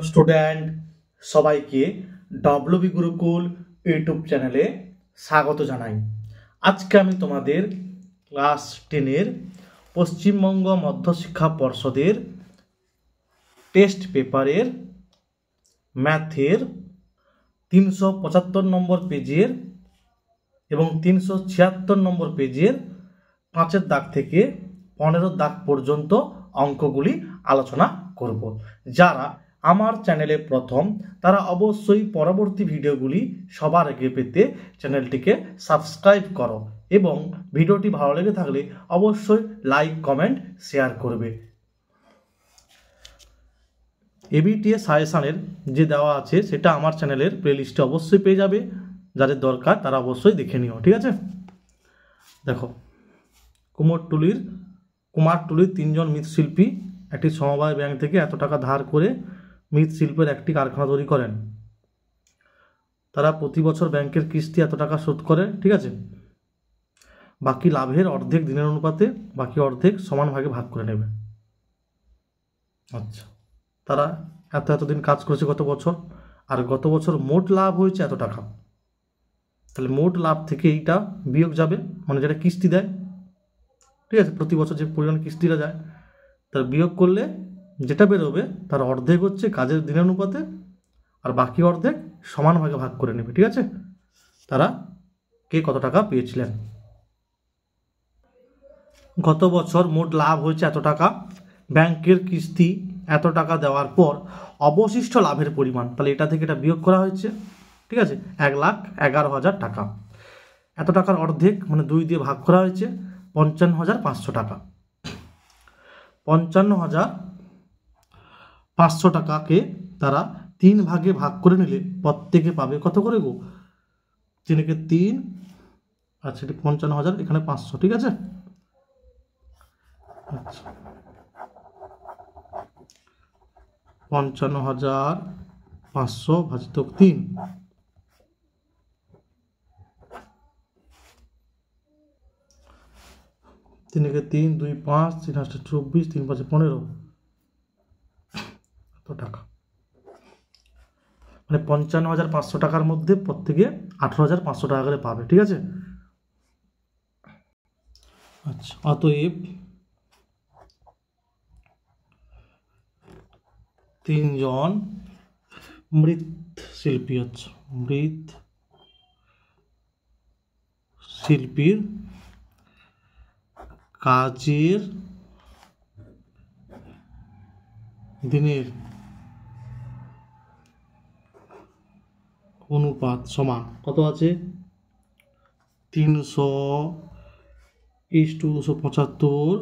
Student সবাইকে WB Gurukul YouTube চ্যানেলে স্বাগত জানাই। আজকে আমি তোমাদের ক্লাস 10-এর পশ্চিমবঙ্গ মধ্যশিক্ষা পর্ষদের টেস্ট পেপারের ম্যাথের 375 নম্বর পেজের এবং 376 নম্বর পেজের 5-এর দাগ থেকে 15 দাগ পর্যন্ত অঙ্কগুলি আলোচনা করব। যারা আমার চ্যানেলে প্রথম তারা অবশ্যই পরবর্তী ভিডিওগুলি সবার আগে পেতে চ্যানেলটিকে সাবস্ক্রাইব করো এবং ভিডিওটি ভালো লেগে থাকলে অবশ্যই লাইক কমেন্ট শেয়ার করবে। এবিটিএস সাজেশনের যে দেওয়া আছে সেটা আমার চ্যানেলের প্লেলিস্টে অবশ্যই পেয়ে যাবে, যাদের দরকার তারা অবশ্যই দেখে নিও, ঠিক আছে। দেখো, কুমারটুলির 3 জন মৃৎশিল্পী একটি সমবায় ব্যাংক থেকে এত টাকা ধার করে মৃৎশিল্পের একটি কারখানা তৈরি করেন। তারা প্রতি বছর ব্যাংকের কিস্তি এত টাকা শোধ করে, ঠিক আছে। বাকি লাভের অর্ধেক দিনের অনুপাতে, বাকি অর্ধেক সমান ভাগে ভাগ করে নেবে। আচ্ছা, তারা এতদিন কাজ করেছে গত বছর, আর গত বছর মোট লাভ হয়েছে এত টাকা। তাহলে মোট লাভ থেকে এইটা বিয়োগ যাবে, মানে যেটা কিস্তি দেয়, ঠিক আছে, প্রতি বছর যে পরিমাণ কিস্তিটা যায় তার বিয়োগ করলে যেটা বেরোবে তার অর্ধেক হচ্ছে কাজের দিনের অনুপাতে, আর বাকি অর্ধেক সমান ভাগে ভাগ করে নেবে, ঠিক আছে। তারা কে কত টাকা পেয়েছিলেন। গত বছর মোট লাভ হয়েছে এত টাকা, ব্যাংকের কিস্তি এত টাকা দেওয়ার পর অবশিষ্ট লাভের পরিমাণ, তাহলে এটা থেকে এটা বিয়োগ করা হয়েছে, ঠিক আছে, 1,11,000 টাকা। এত টাকার অর্ধেক মানে 2 দিয়ে ভাগ করা হয়েছে 55,500 টাকা। 55,500 টাকাকে তারা 3 ভাগে ভাগ করে নিলে প্রত্যেকে পাবে কত করে গো? 3 × 3, আচ্ছা, এটা 55,000, এখানে 500, ঠিক আছে। আচ্ছা, 55,500 ভাজিত 3, 3 × 3 = 2, 5, 3 × 8 = 24, 3 × 5 = 15 টাকা। মানে 55,500 টাকার মধ্যে প্রত্যেকে 18,500 টাকা করে পাবে, ঠিক আছে। আচ্ছা, অতএব 3 জন মৃৎশিল্পীর কাজের দিনের অনুপাত সমান কত আছে? 300:275,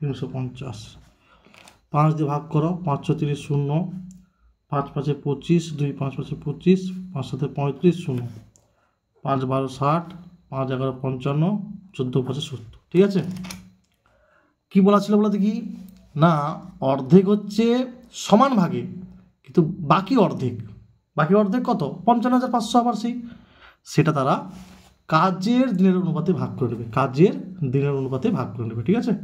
350। 5 দিয়ে ভাগ করো, 5 × 30 = 0, 5 × 5 = 25, 2 × 5 = 25, 5 × 7 = 35, 0, 5 × 12 = 60, 5 × 11 = 55, 14 × 5 = 70, ঠিক আছে। কি বলা ছিল বলো দেখি? না, অর্ধেক হচ্ছে সমান ভাগে, কিন্তু বাকি অর্ধেক কত? 55,500, আবার সেটা তারা কাজের দিনের অনুপাতে ভাগ করে নেবে, ঠিক আছে।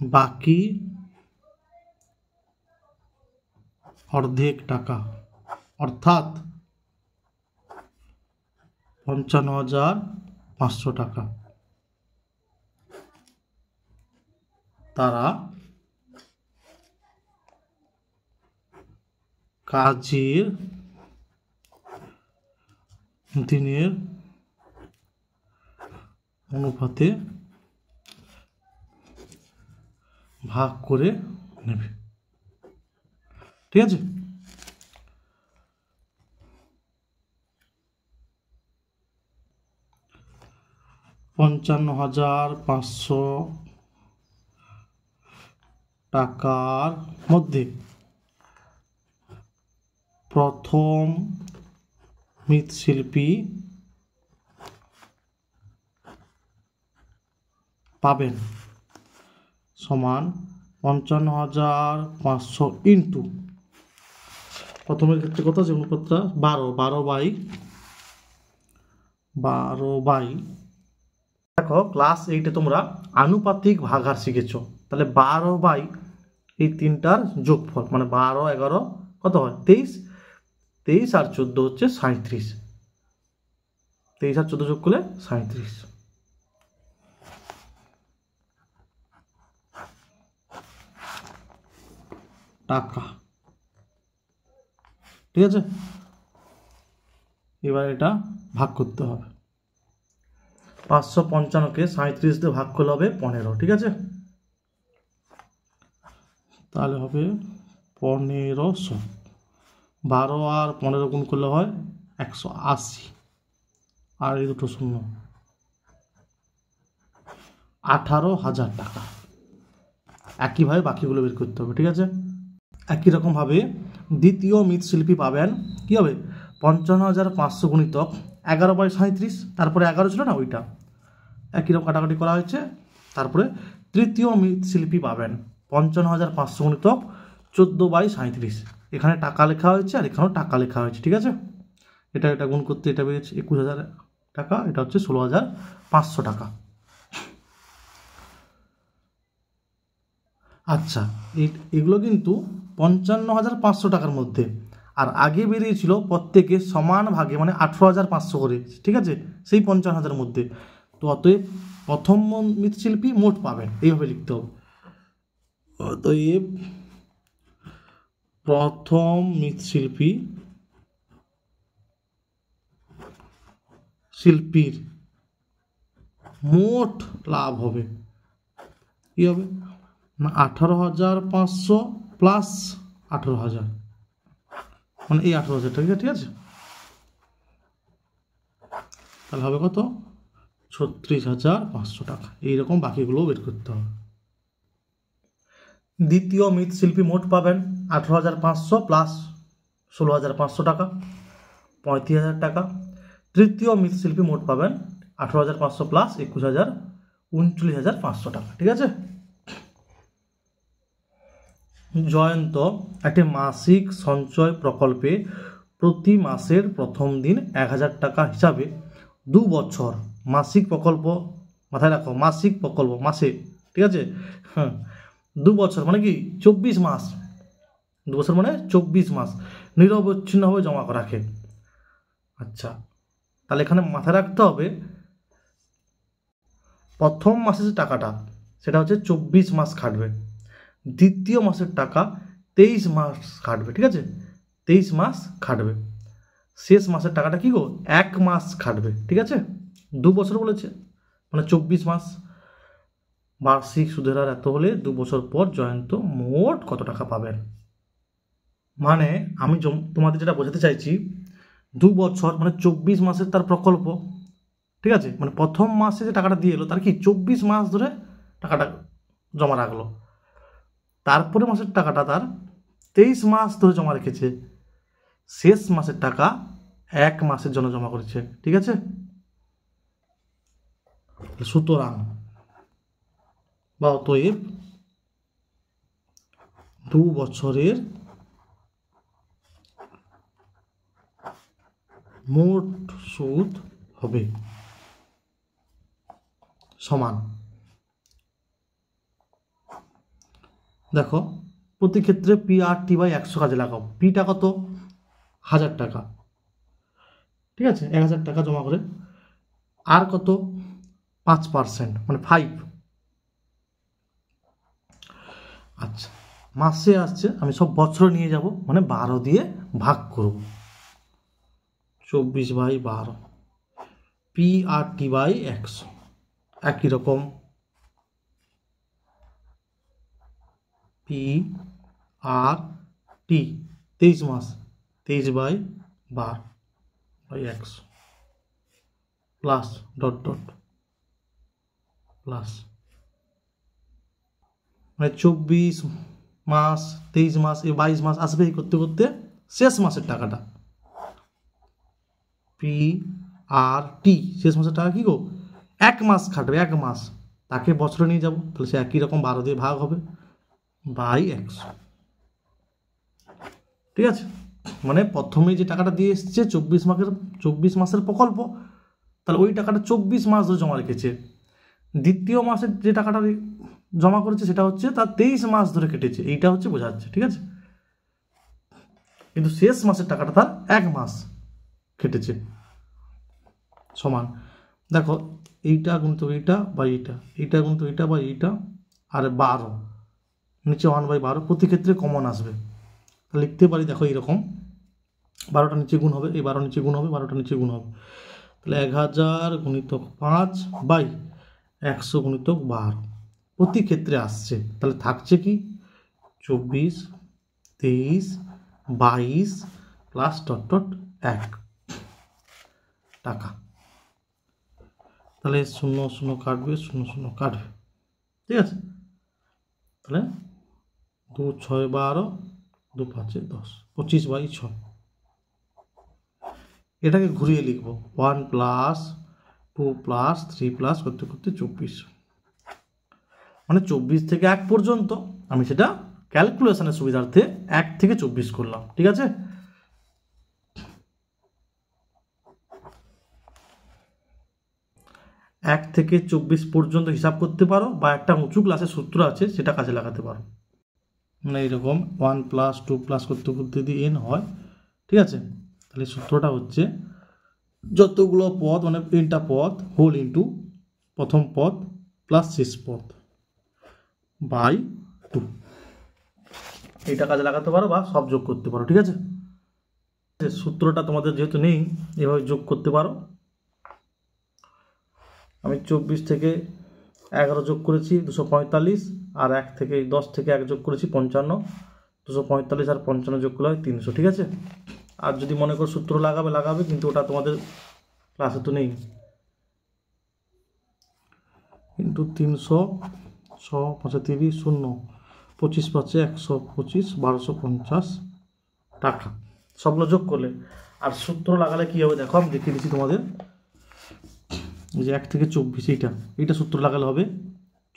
বাকি অর্ধেক টাকা অর্থাৎ 55,500 টাকা তারা কাজের দিনের অনুপাতে ভাগ করে নেবে, ঠিক আছে। $55,500 টাকার মধ্যে প্রথম মৃৎশিল্পী পাবেন সমান 55,500 ইন্টু প্রথমের ক্ষেত্রে কত আছে অনুপাতটা? 12 বাই। দেখো, ক্লাস 8-এ তোমরা আনুপাতিক ভাগাহার শিখেছ, তাহলে 12 বাই এই তিনটার যোগফল মানে 12, 11 কত হয় 23, 23 আর 14 হচ্ছে 37, 23 আর 14 যোগ করলে 37 টাকা। ঠিক আছে, এবার এটা ভাগ করতে হবে। 555কে 37 দিয়ে ভাগ করলে হবে 15। ঠিক আছে, তাহলে হবে 1500। 12 আর 15 গুণ করলে হয় 180, আর এই দুটো শূন্য, 18,000 টাকা। একইভাবে বাকিগুলো বের করতে হবে। ঠিক আছে, একই রকমভাবে দ্বিতীয় মৃৎশিল্পী পাবেন কী হবে 55,500 গুণিতক 11 বাই 37, তারপরে 11 ছিল না ওইটা, একই রকম কাটাকাটি করা হয়েছে। তারপরে তৃতীয় মৃৎশিল্পী পাবেন 55,500 গুণিতক 14 বাই 37, এখানে টাকা লেখা হয়েছে আর এখানেও টাকা লেখা হয়েছে। ঠিক আছে, এটা গুণ করতে এটা বেরিয়েছে 21,000 টাকা, এটা হচ্ছে 16,500 টাকা। আচ্ছা, এগুলো কিন্তু 55,500 টাকার মধ্যে, আর আগে বেরিয়েছিল প্রত্যেকে সমান ভাগে মানে 18,500 করে। ঠিক আছে, সেই 55,000 মধ্যে, তো অতএব প্রথম মৃৎশিল্পী মোট পাবেন, এইভাবে লিখতে হবে। অতএব প্রথম শিল্পীর মোট লাভ হবে কী হবে না 18,500 প্লাস 18,000, মানে এই 18,000 টাকা। ঠিক আছে, তাহলে হবে কত 36,500 টাকা। এইরকম বাকিগুলোও বের করতে হবে। দ্বিতীয় মৃৎশিল্পী মোট পাবেন 18,500 প্লাস 16,500 টাকা, 35,000 টাকা। তৃতীয় মৃৎশিল্পী মোট পাবেন 18,500 প্লাস 21,000, 39,500 টাকা। ঠিক আছে, জয়ন্ত একটি মাসিক সঞ্চয় প্রকল্পে প্রতি মাসের প্রথম দিন 1,000 টাকা হিসাবে 2 বছর মাসিক প্রকল্প, মাথায় রাখো মাসিক প্রকল্প মাসে। ঠিক আছে, হ্যাঁ 2 বছর মানে কি 24 মাস, 2 বছর মানে 24 মাস নিরবচ্ছিন্নভাবে জমা রাখে। আচ্ছা, তাহলে এখানে মাথায় রাখতে হবে প্রথম মাসের যে টাকাটা সেটা হচ্ছে 24 মাস খাটবে, দ্বিতীয় মাসের টাকা 23 মাস খাটবে। ঠিক আছে, 23 মাস খাটবে, শেষ মাসের টাকাটা কি গো 1 মাস খাটবে। ঠিক আছে, 2 বছর বলেছে মানে 24 মাস। বার্ষিক সুদের হার এত হলে 2 বছর পর জয়ন্ত মোট কত টাকা পাবেন। মানে আমি তোমাদের যেটা বোঝাতে চাইছি 2 বছর মানে 24 মাসের তার প্রকল্প। ঠিক আছে, মানে প্রথম মাসে যে টাকাটা দিয়ে এলো তার কি 24 মাস ধরে টাকাটা জমা রাখলো, তারপরে মাসের টাকাটা তার 23 মাস ধরে জমা রেখেছে, শেষ মাসের টাকা 1 মাসের জন্য জমা করেছে। ঠিক আছে, সুতরাং বা অতএব 2 বছরের মোট সুদ হবে সমান, দেখো প্রতি ক্ষেত্রে পি আর টি বাই 100 কাজে লাগাও। পিটা কত 1,000 টাকা। ঠিক আছে, 1,000 টাকা জমা করে, আর কত 5% মানে 5। আচ্ছা, মাসে আসছে, আমি সব বছর নিয়ে যাব মানে 12 দিয়ে ভাগ করব, 24 by 12 P R T by 100। একই রকম পি আর টি 23 মাস 23 by 12 by 100 plus dot dot plus, মানে 24 মাস 23 মাস এই 22 মাস আসবে, এই করতে করতে শেষ মাসের টাকাটা পি আর টি শেষ মাসের টাকা কি গো 1 মাস খাটবে, 1 মাস, তাকে বছরে নিয়ে যাব, তাহলে সে একই রকম 12 দিয়ে ভাগ হবে বাই 100। ঠিক আছে, মানে প্রথমে যে টাকাটা দিয়ে এসছে 24 মাসের প্রকল্প, তাহলে ওই টাকাটা 24 মাস ধরে জমা রেখেছে, দ্বিতীয় মাসের যে টাকাটা জমা করেছে সেটা হচ্ছে তার 23 মাস ধরে কেটেছে, এইটা হচ্ছে বোঝাচ্ছে, ঠিক আছে। কিন্তু শেষ মাসের টাকাটা তার 1 মাস কেটেছে, সমান। দেখো এইটা গুণিত এইটা বা এইটা গুণিত এইটা বা এইটা, আর 12 নিচে 1/12, প্রতি ক্ষেত্রে কমন আসবে, লিখতে পারি দেখো এইরকম, 12টা নিচে গুণ হবে, এই 12 নিচে গুণ হবে, 12টা নিচে গুণ হবে, তাহলে 1000 গুণিতক 5 বাই 100 গুণিতক 12 প্রতি ক্ষেত্রে আসছে। তাহলে থাকছে কি 24, 23, 22 প্লাস ডট ডট 1 টাকা। তাহলে 0 0 কাটবে, 0 0 কাটবে, ঠিক আছে। তাহলে 2 6 12, 2 5 10, 25/6। এটাকে ঘুরিয়ে লিখব 1 প্লাস 2 প্লাস 3 প্লাস করতে করতে 24, মানে 24 থেকে 1 পর্যন্ত। আমি সেটা ক্যালকুলেশনের সুবিধার্থে 1 থেকে 24 করলাম, ঠিক আছে। এক থেকে 24 পর্যন্ত হিসাব করতে পারো, বা একটা উঁচু ক্লাসের সূত্র আছে সেটা কাজে লাগাতে পারো, মানে এইরকম 1 প্লাস 2 প্লাস করতে করতে যদি n হয়, ঠিক আছে। তাহলে সূত্রটা হচ্ছে যতগুলো পদ, মানে nটা পদ হোল ইন্টু প্রথম পদ প্লাস শেষ পদ বাই 2, এইটা কাজে লাগাতে পারো বা সব যোগ করতে পারো, ঠিক আছে। সূত্রটা তোমাদের যেহেতু নেই, এভাবে যোগ করতে পারো। আমি 24 থেকে 11 যোগ করেছি 245, আর 1 থেকে 10 থেকে 1 যোগ করেছি 55, 245 আর 55 যোগ করলে হয় 300, ঠিক আছে। আর যদি মনে করো সূত্র লাগাবে, কিন্তু ওটা তোমাদের ক্লাসে তো নেই। কিন্তু 300 100 35 0 25 পাচ্ছে 125, 1250 টাকা, সবগুলো যোগ করলে। আর সূত্র লাগালে কী হবে দেখো, আমি দেখিয়ে দিচ্ছি তোমাদের। এই যে 1 থেকে 24, এইটা সূত্র লাগালে হবে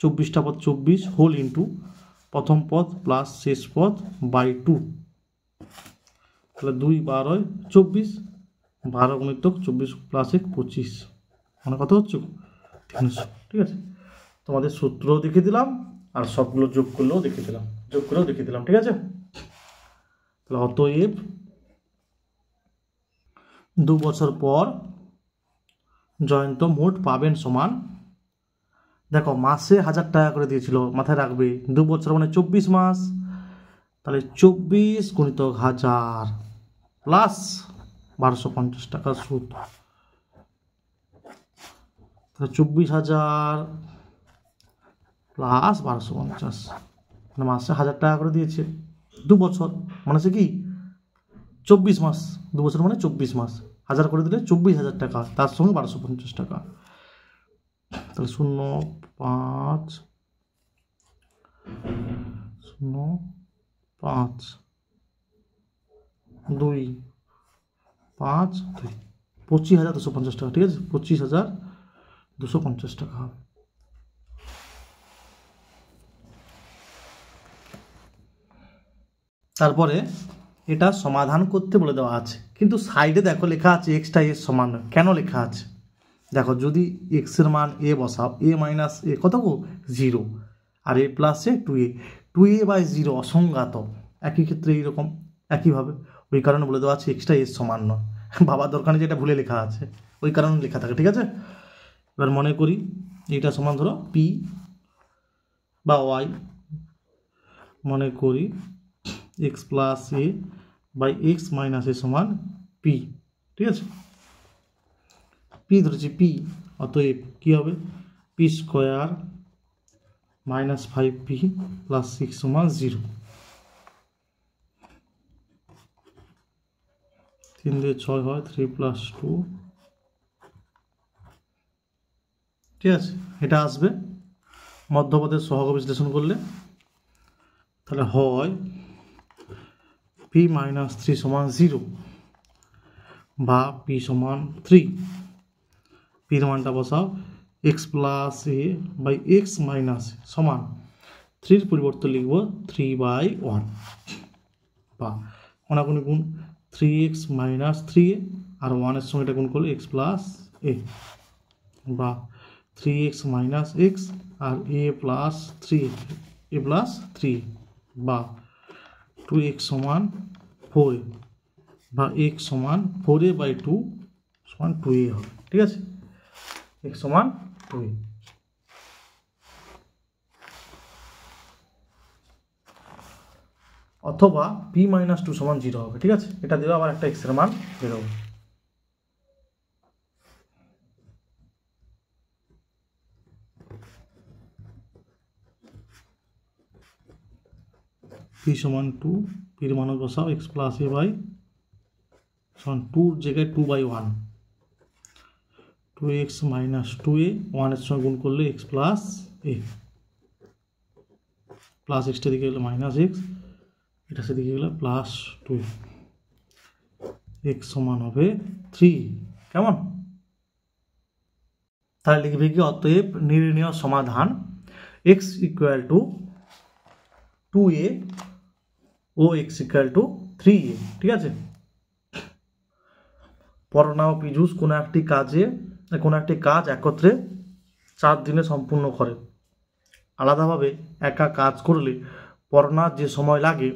24টা পদ 24 হোল ইন্টু প্রথম পদ প্লাস শেষ পদ বাই 2, তাহলে 2 12 24, 12 গুণিতক 24 প্লাস 1 25, মানে কত হচ্ছে 300, ঠিক আছে। তোমাদের সূত্রও দেখিয়ে দিলাম, আর সবগুলো যোগ করেও দেখিয়ে দিলাম, ঠিক আছে। তাহলে অতএব 2 বছর পর জয়ন্ত মোট পাবেন সমান, দেখো মাসে 1000 টাকা করে দিয়েছিল, মাথায় রাখবে 2 বছর মানে 24 মাস, তাহলে 24 গুণিতক 1000 প্লাস 1250 টাকা সুদ, তাহলে 24,000 প্লাস 1250, মানে মাসে 1000 টাকা করে দিয়েছে 2 বছর, মানে সে কি 24 মাস, 2 বছর মানে 24 মাস, 1000 করে দিলে 24,000 টাকা, তার সঙ্গে 1250 টাকা। তাহলে 0 5 0 5 2 5 2, 25,250 টাকা, ঠিক আছে। 25,250 টাকা হবে। তারপরে এটা সমাধান করতে বলে দেওয়া আছে, কিন্তু সাইডে দেখো লেখা আছে এক্সটা এর সমান নয়। কেন লেখা আছে দেখো, যদি এক্সের মান এ বসাও, এ মাইনাস এ কত 0, আর এ plus A 2a, 2a by 0 অসংজ্ঞাত, একই ক্ষেত্রে এইরকম একইভাবে, ওই কারণে বলে দেওয়া আছে এক্সটা এর সমান নয়। বাবার দরকার নেই, যেটা ভুলে লেখা আছে ওই কারণে লেখা থাকে, ঠিক আছে। এবার মনে করি এইটা সমান ধরো পি বা ওয়াই, মনে করি X plus A by x minus A সমান পি, ঠিক আছে। পি ধরেছি পি, অতএব কী হবে P square minus 5p plus 6 সমান 0, 3 দিয়ে 6 হয় 3 প্লাস 2, ঠিক আছে। এটা আসবে মধ্যপদের সহগ বিশ্লেষণ করলে, তাহলে হয় p মাইনাস 3 সমান 0 বা p সমান 3, পির মানটা বসাও x plus A by x minus সমান 3-র পরিবর্তে লিখব 3/1, বা কোনাকুনি গুণ 3x মাইনাস 3a, আর 1-এর সঙ্গে এটা গুণ করলে এক্স প্লাস এ, বা 3x মাইনাস এক্স আর a প্লাস থ্রি বা 2x সমান 4a বা x সমান 4a/2 সমান 2a হবে। ঠিক আছে, x সমান 2a। অথবা p মাইনাস 2 সমান 0 হবে। ঠিক আছে, এটা দেবে আবার একটা x এর মান বেরোবে। p সমান 2, p এর মান বসাও x প্লাস a বাই সমান 2 জায়গায় 2/1, 2x মাইনাস 2a, 1 এর সঙ্গে গুণ করলে x plus a, plus extra দিকে গেলে মাইনাস এক্স, এটা সেদিকে গেলে প্লাস 2, x সমান হবে 3। কেমন? তাহলে লিখবে কি, অতএব নির্ণেয় সমাধান x ইকুয়াল টু 2a ও x ইকুয়াল টু 3a। ঠিক আছে, পড়না ও পীযূষ কোনো একটি কাজ একত্রে 4 দিনে সম্পূর্ণ করে। আলাদাভাবে একা কাজ করলে পড়নার যে সময় লাগে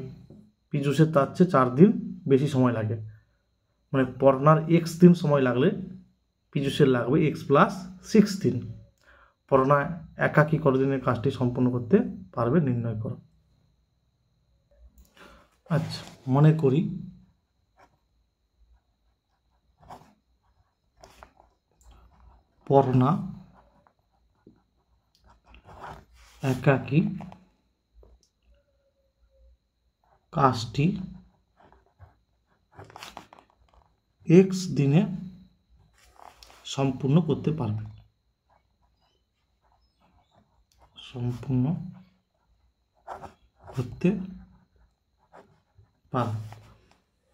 পীযূষের তার চেয়ে 4 দিন বেশি সময় লাগে। মানে পড়নার x দিন সময় লাগলে পীযূষের লাগবে x প্লাস 6 দিন। পড়না একা কি কতদিনের কাজটি সম্পূর্ণ করতে পারবে নির্ণয় করো। আচ্ছা, মনে করি পড়না একাকী কাজটি x দিনে সম্পূর্ণ করতে পারবে।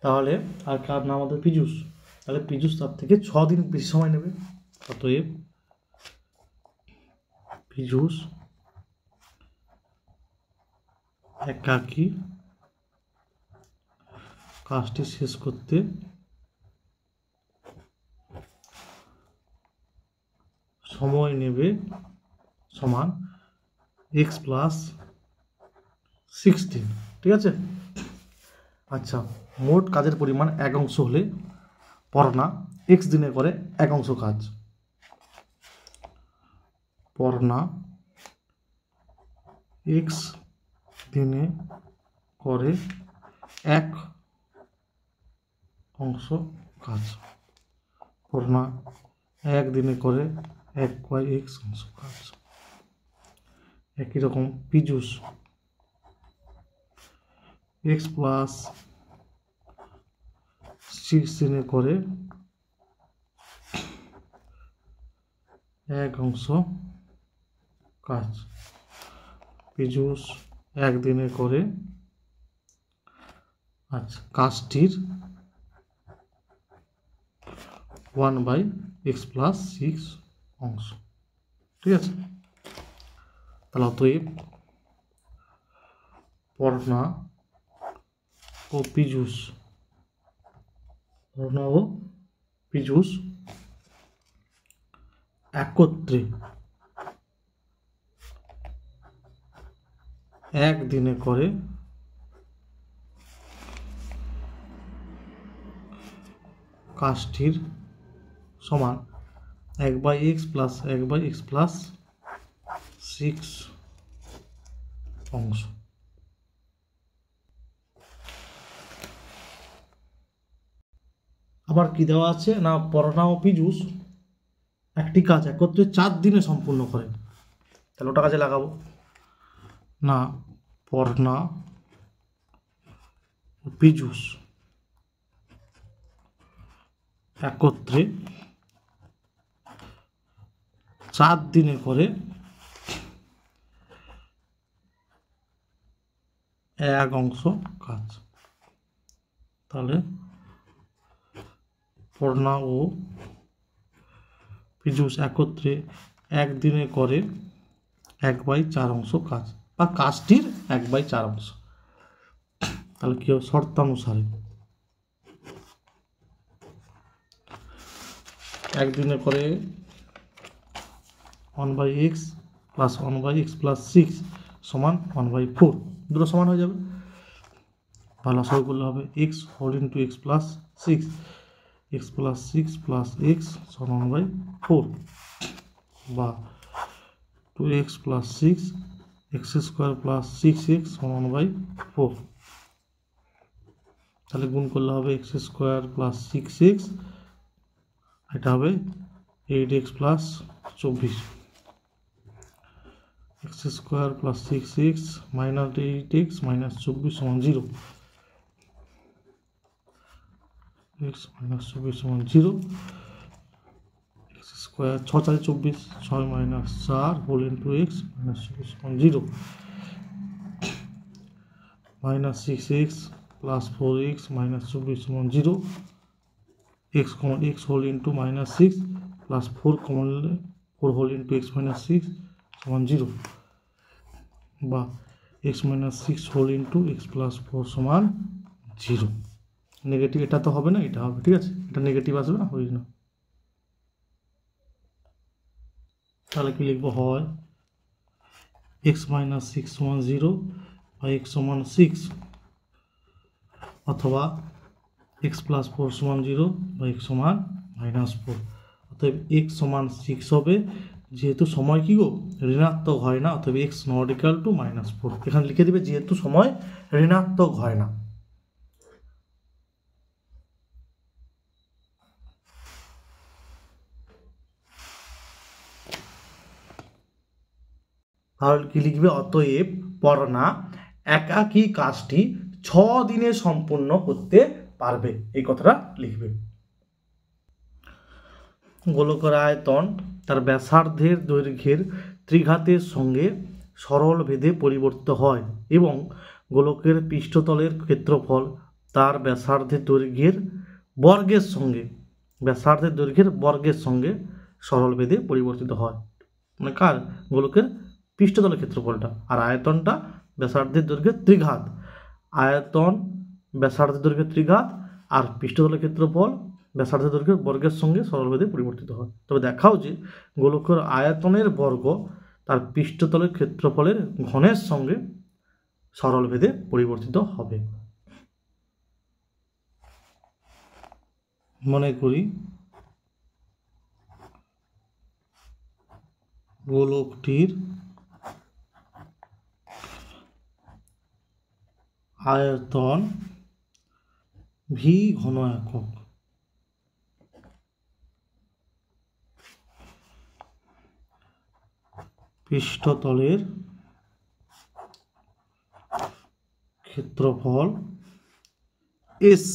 তাহলে আর কার নাম আমাদের পীযূষ, তাহলে পীযূষ তার থেকে 6 দিন বেশি সময় নেবে। অতএব পীযূষ একাকী কাজটি শেষ করতে সময় নেবে সমান x প্লাস 16। ঠিক আছে, আচ্ছা, মোট কাজের পরিমাণ 1 অংশ হলে পড়না x দিনে করে 1 অংশ কাজ। পড়না x দিনে করে 1 অংশ কাজ। পড়না 1 দিনে করে 1/x অংশ কাজ। একই রকম পীযূষ x প্লাস 6 দিনে করে 1 অংশ কাজ। পীযূষ 1 দিনে করে, আচ্ছা, কাজটির 1/x প্লাস 6 অংশ। ঠিক আছে, তাহলে অতএব পড়না ও পীযূষ একত্রে 1 দিনে করে কাজটির সমান 1/x প্লাস 1/x প্লাস 6 অংশ। আবার কি দেওয়া আছে না, পড়না ও পীযূষ একটি কাজ একত্রে 4 দিনে সম্পূর্ণ করে। তাহলে ওটা কাজে লাগাবো না, পড়না ও পীযূষ একত্রে 4 দিনে করে 1 অংশ কাজ। তাহলে পড়না ও পীযূষ একত্রে 1 দিনে করে 1/4 অংশ কাজ, বা কাজটির 1/4 অংশ। তাহলে কি হবে, শর্তানুসারে 1 দিনে করে 1/x প্লাস 1/x প্লাস 6 সমান 1/4, দুটো সমান হয়ে যাবে। বা লসাগু করলে হবে x whole into x plus 6, x plus 6 plus x সমান 1/4, বা 2x plus 6 x square plus 6x সমান 1/4। তাহলে গুণ করলে হবে এক্স স্কোয়ার প্লাস 6x, এটা হবে 8x plus 24, x square plus 6x minus 8x minus 24 সমান 0, x মাইনাস 24 সমান 0, x square 6 4 24, 6 minus 4 whole into x minus 24 সমান 0, minus 6x plus 4x minus 24 সমান 0, x common x whole into minus 6 plus 4 common 4 whole into x minus 6 সমান 0, বা x minus 6 whole into x plus 4 সমান 0। Negative এটা তো হবে না, এটা হবে, ঠিক আছে, এটা নেগেটিভ আসবে না, হয় না। তাহলে কি লিখবো, হয় x মাইনাস 6 সমান 0 বা x সমান 6, অথবা x প্লাস 4 সমান 0 বা x সমান মাইনাস 4। অতএব x সমান 6 হবে, যেহেতু সময় কি গো ঋণাত্মক হয় না, অতএব x not equal two minus 4। এখানে লিখে দিবে যেহেতু সময় ঋণাত্মক হয় না। তাহলে কি লিখবে, অতএব পড়না একাকী কাজটি 6 দিনে সম্পূর্ণ করতে পারবে, এই কথাটা লিখবে। গোলকের আয়তন তার ব্যাসার্ধের দৈর্ঘ্যের ত্রিঘাতের সঙ্গে সরল ভেদে পরিবর্তিত হয় এবং গোলকের পৃষ্ঠতলের ক্ষেত্রফল তার ব্যাসার্ধের দৈর্ঘ্যের বর্গের সঙ্গে সরল ভেদে পরিবর্তিত হয়। মানে কার, গোলকের পৃষ্ঠতলের ক্ষেত্রফলটা, আর আয়তনটা ব্যাসার্ধের দৈর্ঘ্যের ত্রিঘাত। আয়তন ব্যাসার্ধের দৈর্ঘ্যের ত্রিঘাত আর পৃষ্ঠতলের ক্ষেত্রফল ব্যাসার্ধের দৈর্ঘ্যের বর্গের সঙ্গে সরলভেদে পরিবর্তিত হয়। তবে দেখাও যে গোলকের আয়তনের বর্গ তার পৃষ্ঠতলের ক্ষেত্রফলের ঘনের সঙ্গে সরলভেদে পরিবর্তিত হবে। মনে করি গোলকটির আয়তন ভি ঘন একক, পৃষ্ঠতলের ক্ষেত্রফল এস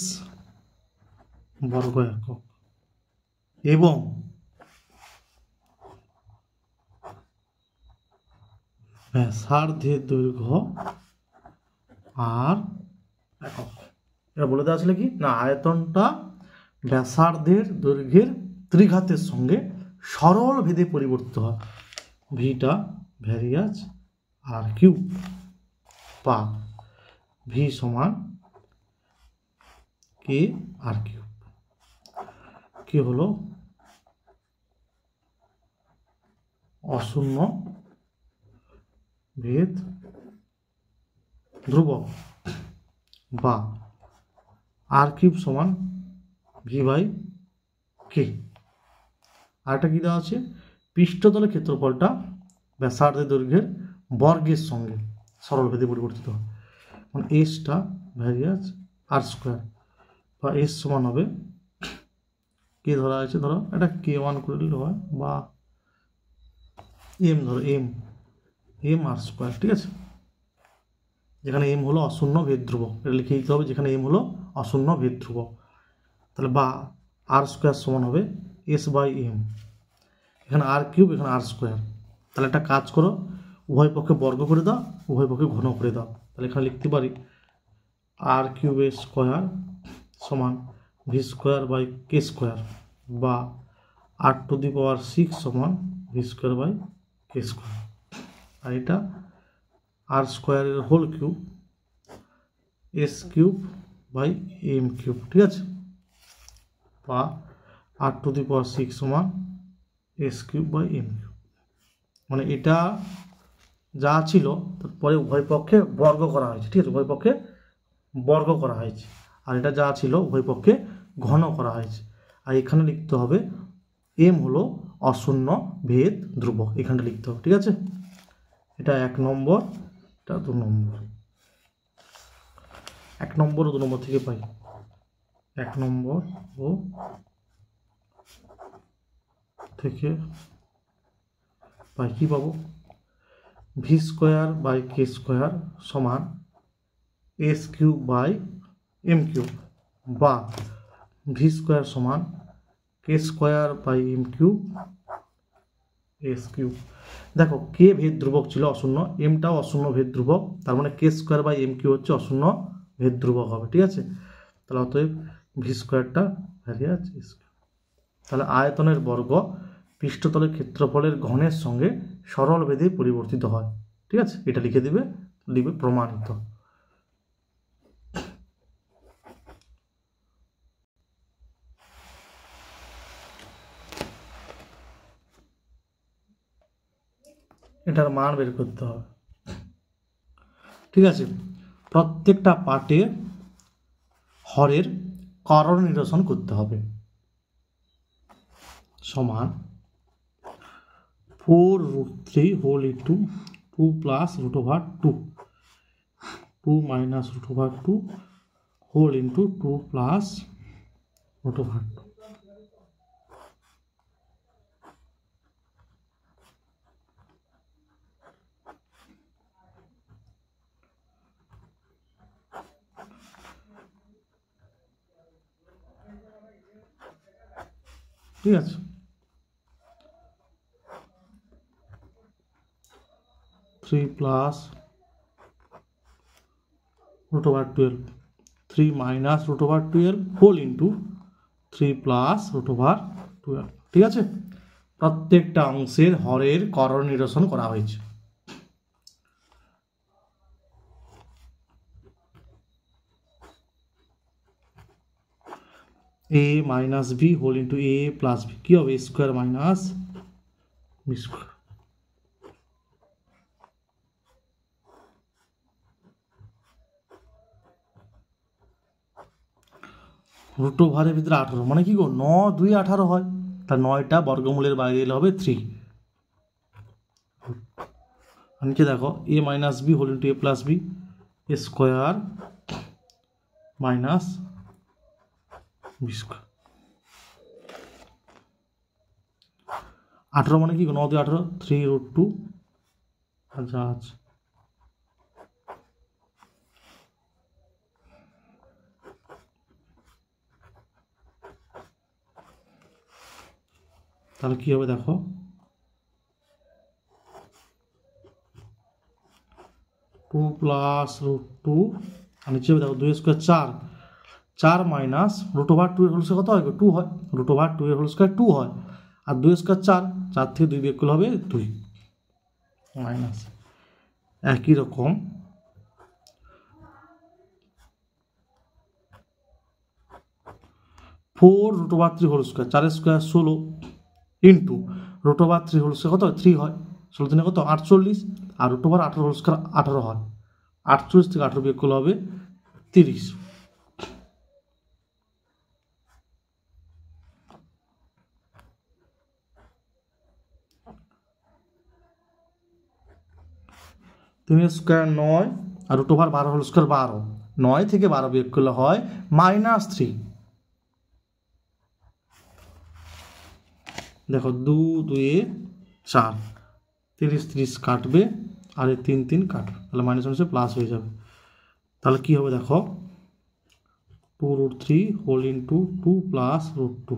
বর্গ একক এবং ব্যাসার্ধের দৈর্ঘ্য আর একক। এটা বলে দেওয়া ছিল কি না, আয়তনটা ব্যাসার্ধের দৈর্ঘ্যের ত্রিঘাতের সঙ্গে সরল ভেদে পরিবর্তিত হয়। ভিটা ভ্যারিয়াস আর কিউব, বা ভি সমান কে আর কিউব। কে হলো অশূন্য ভেদ ধ্রুবক, বা আর কিউব সমান ভি বাই কে। আরেকটা কি দেওয়া আছে, পৃষ্ঠতলের ক্ষেত্রফলটা ব্যাসার্ধের দৈর্ঘ্যের বর্গের সঙ্গে সরলভেদে পরিবর্তিত হয়। মানে এসটা ভ্যারিয়াস আর স্কোয়ার, বা এস সমান হবে কে ধরা আছে, ধরো এটা K1 করে দিলে হয়, বা এম ধরো এম আর স্কোয়ার, ঠিক আছে। যেখানে এম হলো অশূন্য ভেদ ধ্রুবক, এটা লিখে দিতে হবে, যেখানে এম হলো অশূন্য ভেদ ধ্রুবক। তাহলে বা আর স্কোয়ার সমান হবে এস বাই এম, এখানে আর কিউব এখানে আর স্কোয়ার। তাহলে একটা কাজ করো, উভয় পক্ষে বর্গ করে দাও, উভয় পক্ষে ঘন করে দাও। তাহলে এখানে লিখতে পারি আর কিউবের স্কোয়ার সমান V square by K square, বা r⁶ সমান V square by K square. আর এটা আর স্কোয়ারের whole cube S cube by M cube, ঠিক আছে, বা r⁶ সমান S cube by M cube. মানে এটা যা ছিল তারপরে উভয় পক্ষে বর্গ করা হয়েছে, ঠিক আছে, উভয় পক্ষে বর্গ করা হয়েছে, আর এটা যা ছিল উভয় পক্ষে ঘন করা হয়েছে। আর এখানে লিখতে হবে এম হলো অশূন্য ভেদ ধ্রুবক, এখানটা লিখতে হবে, ঠিক আছে। এটা 1 নম্বর, এটা 2 নম্বর, 1 নম্বর ও 2 নম্বর থেকে পাই। 1 নম্বর ও থেকে পাই কি পাবো, V square by K square সমান S cube by M cube, বা ভি স্কোয়ার সমান K square by M cube S cube. দেখো কে ভেদ ধ্রুবক ছিল অশূন্য, এমটাও অশূন্য ভেদ ধ্রুবক, তার মানে কে স্কোয়ার বাই এম কিউ হচ্ছে অশূন্য ভেদ ধ্রুবক হবে, ঠিক আছে। তাহলে অতএব ভি স্কোয়ারটা ভ্যারিয়ে আছে। তাহলে আয়তনের বর্গ পৃষ্ঠতলের ক্ষেত্রফলের ঘনের সঙ্গে সরল ভেদে পরিবর্তিত হয়, ঠিক আছে। এটা লিখে দিবে, লিখবে প্রমাণিত। এটার মান বের করতে হবে, ঠিক আছে। প্রত্যেকটা পার্টে হরের কারণ নিরসন করতে হবে। সমান 4√3 whole into 2 plus √2, 2 minus √2 whole into 2 plus √2। ঠিক আছে, three plus √12, 3 minus √12 whole into 3 plus √12, ঠিক আছে। প্রত্যেকটা অংশের হরের করণ নিরসন করা হয়েছে। a minus B whole into A plus B কি হবে, square minus B square. Root ওভারের ভিতরে 18, মানে কি গো 9 2 18 হয়, তা 9টা বর্গমূলের বাইরে এলে হবে 3। নিচে দেখো A minus B whole into A plus B square minus B square. 18 মানে কি 9 2 18, 3√2 আচ্ছা আচ্ছা। তাহলে কি হবে দেখো, 2 প্লাস √2 আর নিচে দেখো 2 স্কোয়ার 4, 4 মাইনাস √2 এর হোল স্কোয়ার কত হয়, 2 হয়, √2 এর হোল স্কোয়ার 2 হয়, আর 2 স্কোয়ার 4, 4 থেকে 2 বিয়োগ করলে হবে 2 মাইনাস। একই রকম 4√3 whole square, 4 square 16 into √3 whole square কত হয়, 3 হয়, 16 দিনে কত 48, আর √18 হোল স্কোয়ার 18 হয়, 48 থেকে 18 বিয়োগ করলে হবে 30। তিন স্কোয়ার 9 আর √12 হোল স্কোয়ার 12, 9 থেকে 12 বিয়োগ করলে হয় -3। দেখো 2 2 4, 30 30 কাটবে, আর 3 3 কাটবে, তাহলে -1 প্লাস হয়ে যাবে। তাহলে কি হবে দেখো, 2√3 whole into 2 plus √2,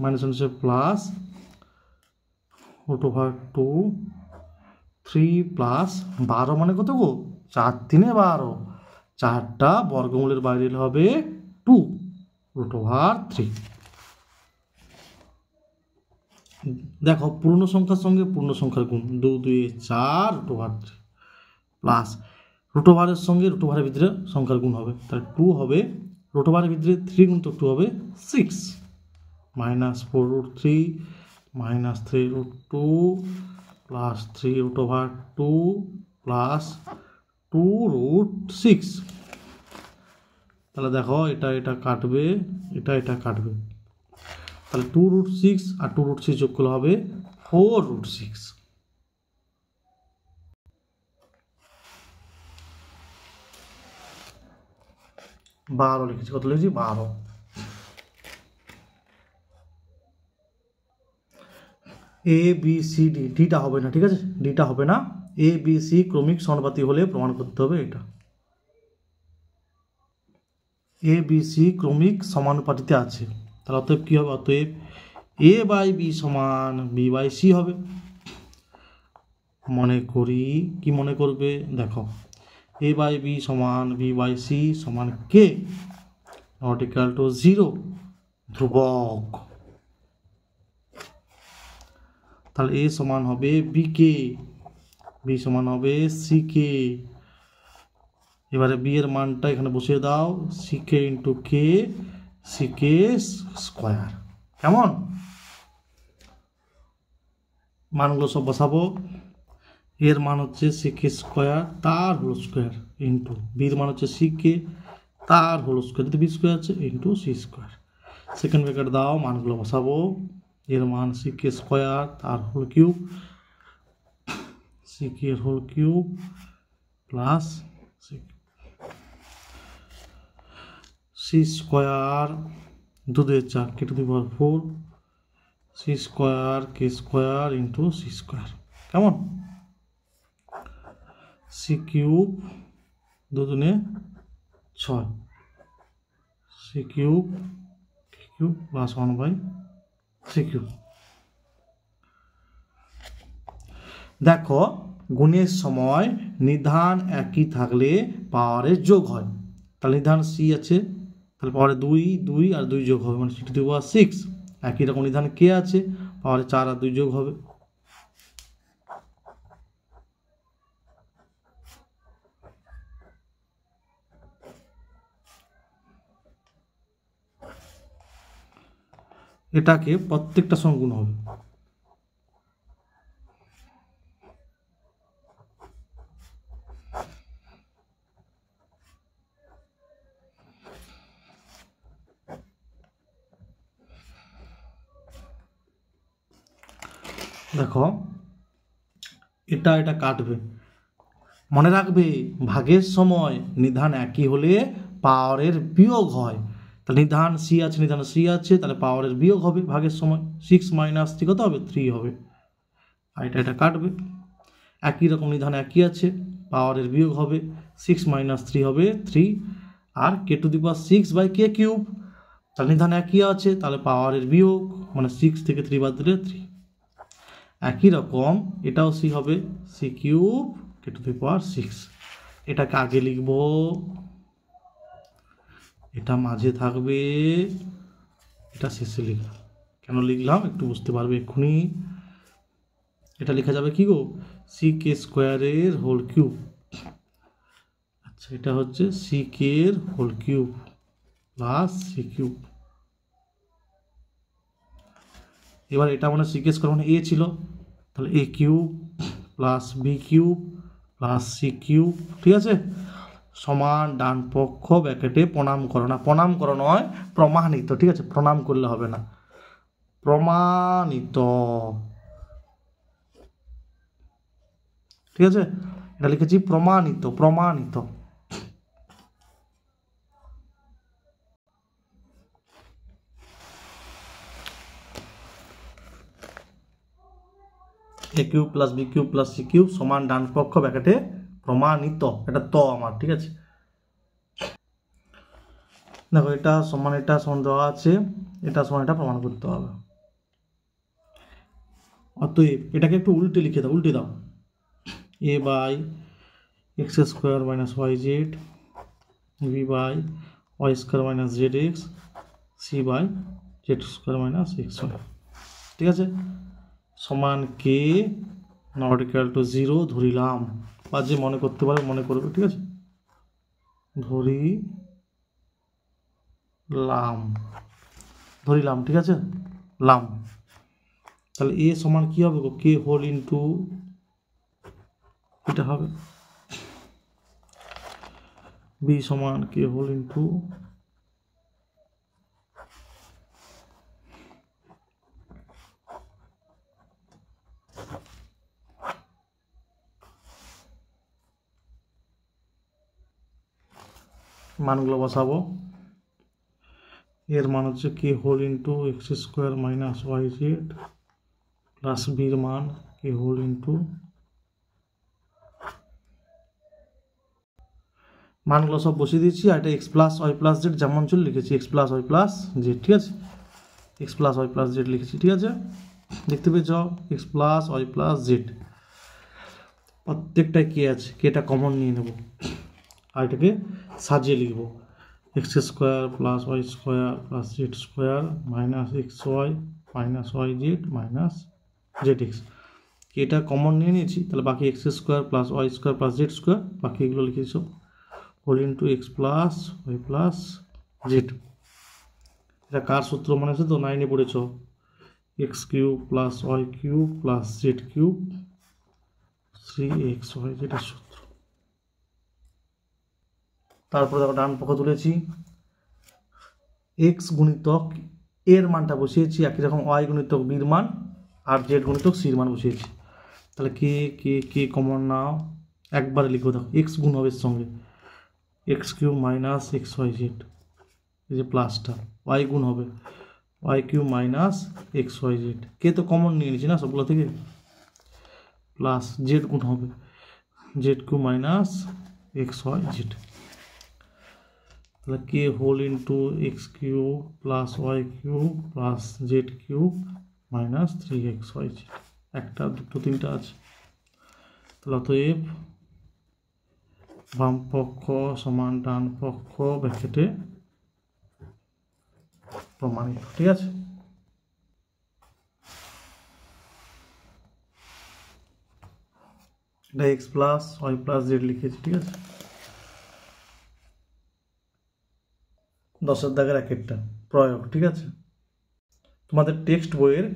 -1 plus √2, 3 plus 12 মানে কত গো, 4 3 12, 4টা বর্গমূলের বাইরে হবে 2 √3। দেখো পূর্ণ সংখ্যার সঙ্গে পূর্ণ সংখ্যার গুণ, 2 2 4 √3 প্লাস √এর সঙ্গে √এর ভিতরে সংখ্যার গুণ হবে, তাহলে 2 হবে রুট ওভারের ভিতরে 3 গুণ 2 হবে 6 -4√3 -3√2 প্লাস 3√2 প্লাস 2√6। তাহলে দেখো এটা কাটবে, এটা কাটবে, তাহলে 2√6 আর 2√6 যোগ করলে হবে 4√6। 12 লিখেছি, কত লিখেছি 12। এ বি সি ডি, ডিটা হবে না, ঠিক আছে, ডিটা হবে না। এ বি সি ক্রমিক সমানুপাতি হলে প্রমাণ করতে হবে এটা। এ বি সি ক্রমিক সমানুপাতিতে আছে, তাহলে অতএব কী হবে, অতএব এ বাই বি সমান বি বাই সি হবে। মনে করি, কি মনে করবে, দেখো এ বাই বি সমান বি বাই সি সমান কে, নট ইকুয়াল টু 0, ধ্রুবক। তাহলে এ সমান হবে বি কে, বি সমান হবে সি কে। এবারে বি এর মানটা এখানে বসিয়ে দাও, C K into K, C K square. কেমন, মানগুলো সব বসাবো। এর মান হচ্ছে সি কে স্কোয়ার তার হোল স্কোয়ার ইন্টু বির মান হচ্ছে সি কে তার হোল স্কোয়ার, যদি বি স্কোয়ার আছে into C square. Second bracket দাও, মানগুলো বসাবো। এর মান সি কে স্কোয়ার তার whole cube, C K whole cube plus C square 2 দিয়ে 4 K to the power 4, C square K square into C square. কেমন, সি কিউব 2 দুনে 6, সি কিউব প্লাস 1/সি কিউব। দেখো গুণের সময় নিধান একই থাকলে পাওয়ারের যোগ হয়। তাহলে নিধান সি আছে, তাহলে পাওয়ারে 2 আর 2 যোগ হবে, মানে 6। একই রকম নিধান কে আছে, পাওয়ারে 4 আর 2 যোগ হবে। এটাকে প্রত্যেকটা সঙ্গে গুণ হবে। দেখো এটা কাটবে, মনে রাখবে ভাগের সময় নিধান একই হলে পাওয়ারের বিয়োগ হয়। তাহলে নিধান সি আছে, তাহলে পাওয়ারের বিয়োগ হবে ভাগের সময়। 6 - 3 কত হবে, 3 হবে। আর এটা কাটবে, একই রকম নিধান একই আছে, পাওয়ারের বিয়োগ হবে, 6 - 3 হবে 3, আর কে টু দি পাওয়ার 6/কে কিউব। তাহলে নিধান একই আছে, তাহলে পাওয়ারের বিয়োগ, মানে 6 থেকে 3 বাদ দিলে 3। একই রকম এটাও সি হবে, C cube K to the power 6। এটাকে আগে লিখব, এটা মাঝে থাকবে, এটা শেষে লিখব। কেন লিখলাম একটু বুঝতে পারবে এক্ষুনি। এটা লেখা যাবে কি গো, সি কে স্কোয়ারের হোল কিউব। আচ্ছা, এটা হচ্ছে সি কে এর whole cube plus C cube. এবার এটা মানে সি কে স্কোয়ার মানে এ ছিল, তাহলে A cube plus B cube plus C cube, ঠিক আছে, সমান ডান পক্ষ ব্র্যাকেটে প্রণাম করো, না প্রণাম করো নয়, প্রমাণিত, ঠিক আছে, প্রণাম করলে হবে না, প্রমাণিত, ঠিক আছে, এটা লিখেছি প্রমাণিত। A cube plus B cube plus C cube সমান ডান পক্ষ ব্র্যাকেটে প্রমাণিত, এটা তো আমার, ঠিক আছে। দেখো এটা সমান দেওয়া আছে, এটা সমান এটা প্রমাণ করতে হবে। অতএব এটাকে একটু উল্টে লিখে দাও, উল্টে দাও, A by X square minus Y Z, B by Y square minus Z X, C by Z square minus X Y, ঠিক আছে, সমান কে নট ইকুয়াল টু 0 ধরিলাম, বা যে মনে করতে পারে মনে করবে, ঠিক আছে, ধরি লাম ধরিলাম, ঠিক আছে, লাম। তাহলে এ সমান কি হবে গো, কে হোল ইন্টু এটা হবে, বি সমান কে হোল ইন্টু মানগুলো বসাবো। এর মান হচ্ছে K whole into X square minus Y Z plus বির মান কে হোল ইন্টু, মানগুলো সব বসিয়ে দিয়েছি। আর এটা x plus Y plus Z যেমন ছিল লিখেছি, X plus Y plus Z, ঠিক আছে, X plus Y plus Z লিখেছি, ঠিক আছে, দেখতে পেয়েছ, X plus Y plus Z. প্রত্যেকটায় কে আছে, কেটা কমন নিয়ে নেব আর এটাকে সাজিয়ে লিখব, X square plus Y square plus Z square minus X Y minus Y Z minus Z X. এটা কমন নিয়ে নিয়েছি, তাহলে বাকি X square plus Y square plus Z square, বাকি এগুলো লিখে দিচ্ছ whole into x plus Y plus z. এটা কার সূত্র মনে আছে তো, 9-এ পড়েছ, x cube plus Y cube plus Z cube 3xy, যেটা সূত্র। তারপরে দেখো ডান পক্ষ তুলেছি, এক্স গুণিতক এর মানটা বসিয়েছি, একই রকম ওয়াই গুণিতক বির মান আর জেড গুণিতক সির মান বসিয়েছি। তাহলে কে কে কে কমন নাও, একবারে লিখবো, দেখো এক্স গুণ হবে এর সঙ্গে, X cube minus X Y Z, এই যে প্লাসটা, ওয়াই গুণ হবে Y cube minus X Y Z, K তো কমন নিয়ে নিয়েছি না সবগুলো থেকে, প্লাস জেড গুণ হবে Z cube minus X Y Z. তাহলে K whole into X cube plus Y cube plus Z cube minus 3xy Z, একটা দুটো তিনটা আছে। তাহলে অতএব বাম পক্ষ সমান ডান পক্ষ ব্র্যাকেটে প্রমাণিত, ঠিক আছে। এটা x plus Y plus Z লিখেছি, ঠিক আছে। 10-এর দাগের একেরটা প্রয়োগ, ঠিক আছে। তোমাদের টেক্সট বইয়ের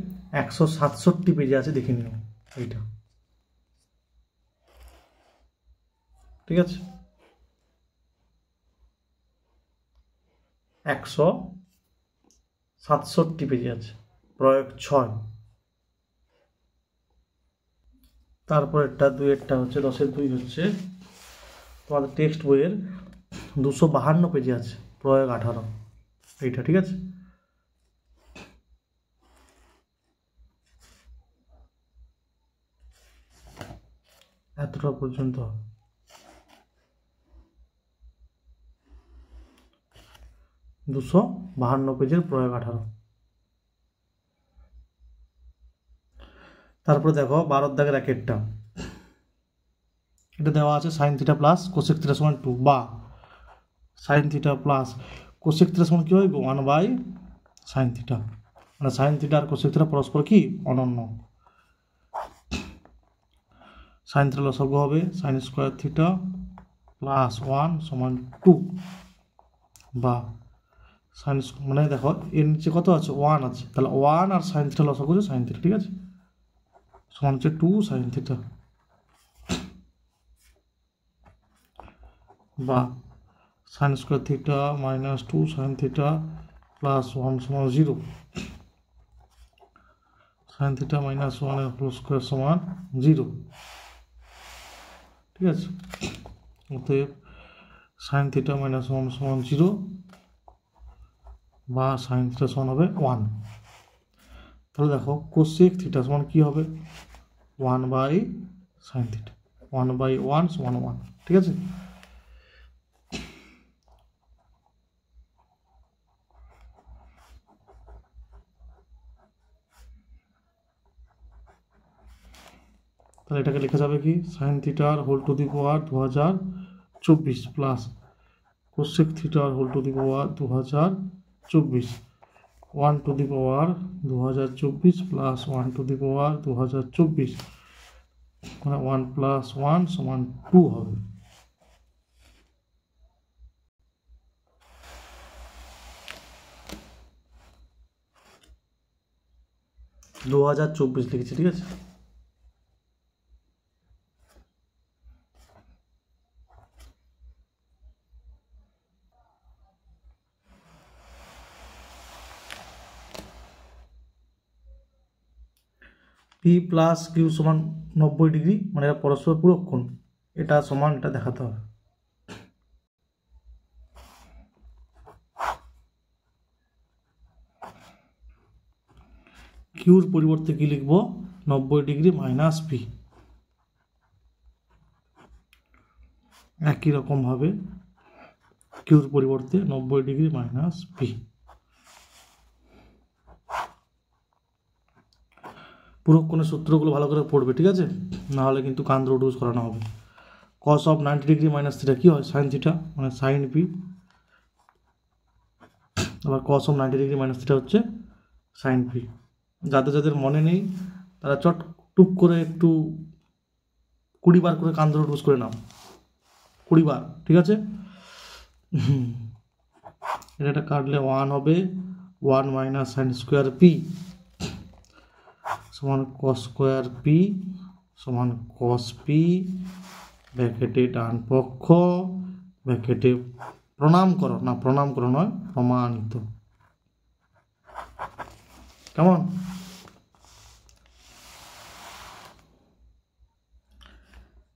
167 পেজে আছে, দেখে নিও এইটা, ঠিক আছে। 167 পেজে আছে, প্রয়োগ 6। তারপরেরটা 2-এরটা হচ্ছে 10-এর 2 হচ্ছে তোমাদের টেক্সট বইয়ের 252 পেজে আছে, প্রয়োগ 18 এইটা, ঠিক আছে। এতটা পর্যন্ত 252 পেজের প্রয়োগ 18। তারপরে দেখো 12-এর দাগের একেরটা, এটা দেওয়া আছে sine theta plus cosec theta সমান 2, বা sine theta plus cosec theta সমান কি হয় 1 বাই সাইন থিটা, মানে সাইন থিটা আর কোসেক থিটা পরস্পর কি অনন্য। সাইন থিটা লসাগু হবে সাইন স্কোয়ার থিটা প্লাস 1 সমান 2, বা সাইন, মানে দেখো এর নিচে কত আছে 1 আছে, তাহলে 1 আর সাইন থিটা লসাগু হচ্ছে সাইন থিটা, ঠিক আছে, সমান হচ্ছে 2 সাইন থিটা, বা sine square theta minus 2 sine theta plus 1 সমান 0, সাইন থিটা মাইনাস 1 এর হোল স্কোয়ার সমান 0, ঠিক আছে। অতএব সাইন থিটা মাইনাস 1 সমান 0, বা সাইন থিটা সমান হবে 1। তাহলে দেখো কোসেক থিটা সমান কি হবে 1 বাই সাইন থিটা, 1 বাই 1 সমান 1, ঠিক আছে। তাহলে এটাকে লেখা যাবে কি সাইন থিটার whole to the power 2024 plus cosec থিটার whole to the power 2024, 1 to the power 2024 plus 1 to the power 2024, মানে 1 প্লাস 1 সমান 2 হবে। 2024 লিখেছি, ঠিক আছে। পি প্লাস কিউ সমান 90 ডিগ্রি, মানে এটা পরস্পর পূরক কোণ, এটা সমান এটা দেখাতে হবে। কিউর পরিবর্তে কি লিখবো, 90 ডিগ্রি মাইনাস পি। একই রকমভাবে কিউর পরিবর্তে 90 ডিগ্রি মাইনাস পি। পূরক কোণের সূত্রগুলো ভালো করে পড়বে, ঠিক আছে, না হলে কিন্তু কান রোডুস করানো হবে। cos of 90 degree minus theta কী হয়, সাইন থিটা, মানে সাইন পি। আবার cos of 90 degree minus theta হচ্ছে সাইন পি। যাদের যাদের মনে নেই তারা চট টুক করে একটু 20 বার করে কান রোডুস করে নাও, 20 বার, ঠিক আছে। এটা কাটলে 1 হবে, 1 মাইনাস সাইন স্কোয়ার পি সমান কস স্কোয়ার পি সমান কস পি, ব্র্যাকেটে ডান পক্ষ, ব্র্যাকেটে প্রণাম করো, না প্রণাম করো নয়, প্রমাণিত। কেমন?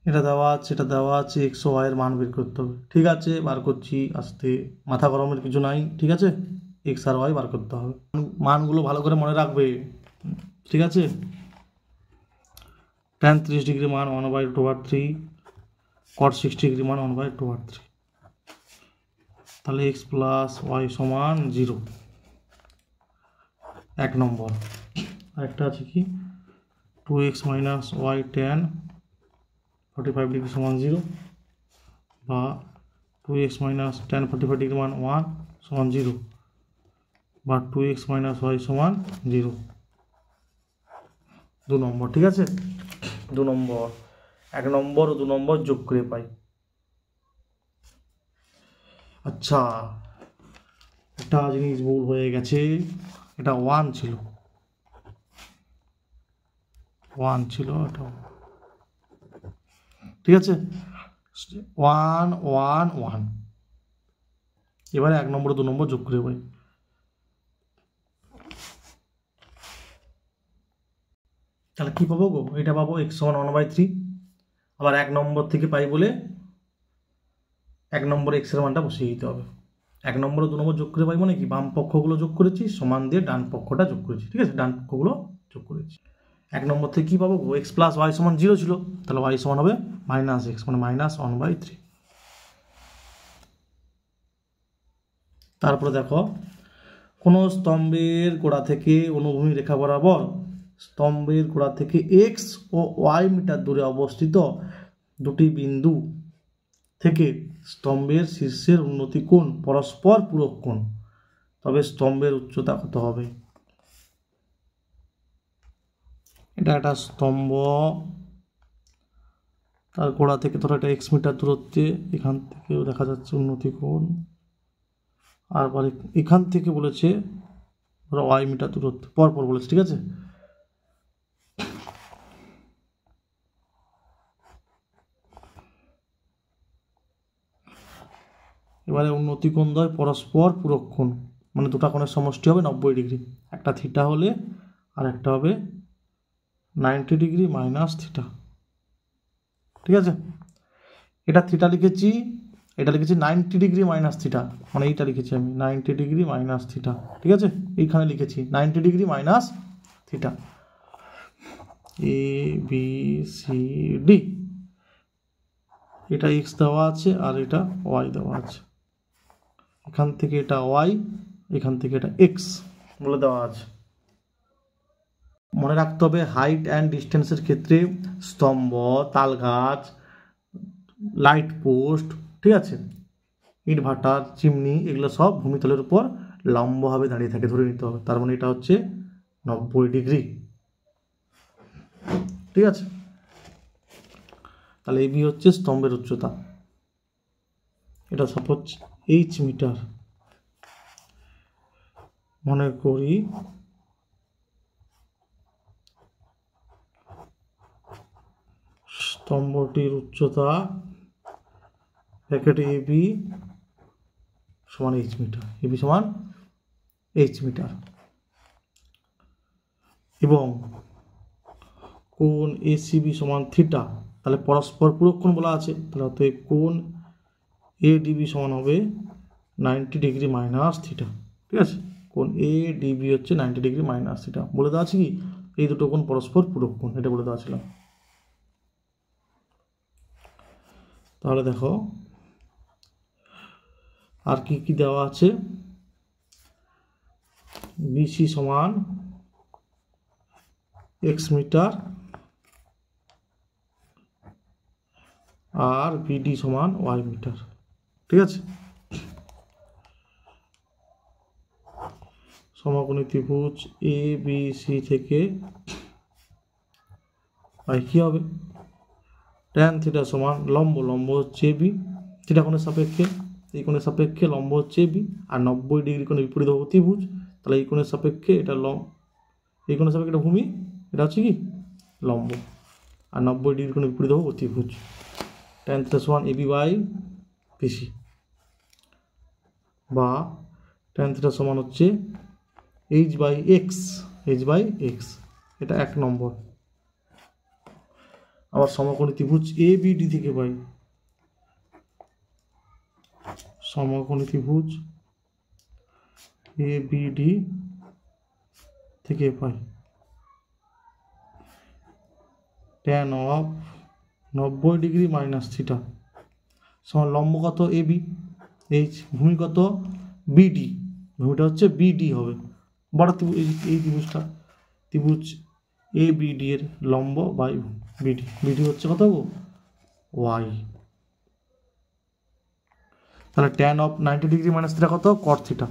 এটা দেওয়া আছে, এটা দেওয়া আছে, এক্স ও ওয়াই এর মান বের করতে হবে, ঠিক আছে, বার করছি আস্তে, মাথা গরমের কিছু নাই, ঠিক আছে। এক্স আর ওয়াই বার করতে হবে, মানগুলো ভালো করে মনে রাখবে, ঠিক আছে। tan 30 ডিগ্রি মান 1/2/3, cot 60 ডিগ্রি মান 1/2/3। তাহলে এক্স প্লাস ওয়াই সমান 0, 1 নম্বর। আরেকটা আছে কি, 2x minus Y tan 45 degree সমান 0, বা 2x মাইনাস tan 45 ডিগ্রি মান 1 সমান 0, বা 2x মাইনাস ওয়াই সমান 0, 2 নম্বর, ঠিক আছে। 2 নম্বর, 1 নম্বর ও 2 নম্বর যোগ করে পাই। আচ্ছা, একটা জিনিস ভুল হয়ে গেছে, এটা 1 ছিল, 1 ছিল এটা, ঠিক আছে। 1 1 1, এবারে 1 নম্বর 2 নম্বর যোগ করে পাই। তাহলে কি পাবো গো, এটা পাবো x সমান 1/3। আবার 1 নম্বর থেকে পাই বলে 1 নম্বর x এর মানটা বসিয়ে দিতে হবে। 1 নম্বর 2 নম্বর যোগ করে পাই মানে কি, বাম পক্ষগুলো যোগ করেছি, সমান দিয়ে ডান পক্ষটা যোগ করেছি, ঠিক আছে, ডান পক্ষগুলো যোগ করেছি। 1 নম্বর থেকে কি পাবো গো, x প্লাস ওয়াই সমান 0 ছিল, তাহলে y সমান হবে মাইনাস x, মানে মাইনাস 1/3। তারপরে দেখো, কোনো স্তম্ভের গোড়া থেকে অনুভূমি রেখা বরাবর স্তম্ভের গোড়া থেকে x ও y মিটার দূরে অবস্থিত দুটি বিন্দু থেকে স্তম্ভের শীর্ষের উন্নতি কোণ পরস্পর পূরক কোণ, তবে স্তম্ভের উচ্চতা কত হবে। এটা একটা স্তম্ভ, তার গোড়া থেকে ধরো এটা x মিটার দূরত্বে, এখান থেকেও দেখা যাচ্ছে উন্নতি কোণ, আর এখান থেকে বলেছে ধরো y মিটার দূরত্ব পরপর বলেছে, ঠিক আছে। এবারে উন্নতি কোণ দ্বয় পরস্পর পূরক কোণ, মানে দুটা কোণের সমষ্টি হবে 90 ডিগ্রি, একটা থিটা হলে আর একটা হবে 90 ডিগ্রি মাইনাস থিটা, ঠিক আছে। এটা থিটা লিখেছি, এটা লিখেছি 90 ডিগ্রি মাইনাস থিটা, মানে এইটা লিখেছি আমি 90 ডিগ্রি মাইনাস থিটা, ঠিক আছে, এইখানে লিখেছি 90 degree minus theta, A B C D. এটা এক্স দেওয়া আছে আর এটা ওয়াই দেওয়া আছে, এখান থেকে এটা ওয়াই, এখান থেকে এটা এক্স বলে দেওয়া আছে। মনে রাখতে হবে হাইট অ্যান্ড ডিস্টেন্সের ক্ষেত্রে স্তম্ভ, তাল গাছ, লাইট পোস্ট, ঠিক আছে, ইনভার্টার, চিমনি, এগুলো সব ভূমিতলের উপর লম্বভাবে দাঁড়িয়ে থাকে, ধরে নিতে হবে, তার মানে এটা হচ্ছে 90 ডিগ্রি, ঠিক আছে। তাহলে এবি হচ্ছে স্তম্ভের উচ্চতা, এটা সাপোজ এইচ মিটার, মনে করি স্তম্ভটির উচ্চতা ব্র্যাকেট এবি সমান এইচ মিটার, এবি সমান এইচ মিটার, এবং কোণ এসিবি সমান থিটা। তাহলে পরস্পর পূরক কোণ বলা আছে, তাহলে অতএব কোণ এডিবি সমান হবে 90 ডিগ্রি মাইনাস থিটা। ঠিক আছে, কোণ এডিবি হচ্ছে 90 ডিগ্রি মাইনাস থিটা। বলে দেওয়া আছে কি এই দুটো কোণ পরস্পর পূরক কোণ, এটা বলে দেওয়া ছিল। তাহলে দেখো আর কি কি দেওয়া আছে। বিসি সমান এক্স মিটার আর বিডি সমান ওয়াই মিটার। ঠিক আছে, সমকোণী ত্রিভুজ এ বি সি থেকে কি হবে, ট্যান থিটা সমান লম্ব, লম্ব হচ্ছে বি, থিটা কোণের সাপেক্ষে, এই কোণের সাপেক্ষে লম্ব হচ্ছে বি, আর 90 ডিগ্রি কোণে বিপরীত বাহু ত্রিভুজ, তাহলে এই কোণের সাপেক্ষে এটা এই কোণের সাপেক্ষে এটা ভূমি, এটা হচ্ছে কি লম্ব, আর 90 ডিগ্রি কোণে বিপরীত বাহু ত্রিভুজ। ট্যান থিটা সমান এবি বাই বিসি, বা ট্যান থিটা সমান হচ্ছে H by x, H by x, এটা 1 নম্বর। আবার সমকোণী ত্রিভুজ এ বিডি থেকে পাই, সমকোণী ত্রিভুজ এ বিডি থেকে পাই tan of 90 degree minus theta সমান লম্ব কত এবি, এইচ, ভূমি কত বিডি, ভূমিটা হচ্ছে বিডি হবে বড় ত্রিভুজ, এই ত্রিভুজটা ত্রিভুজ এ বিডি এর লম্ব বাই বিডি, বিডি হচ্ছে কত ওয়াই। তাহলে tan of 90 degree minus theta কত কট থিটা,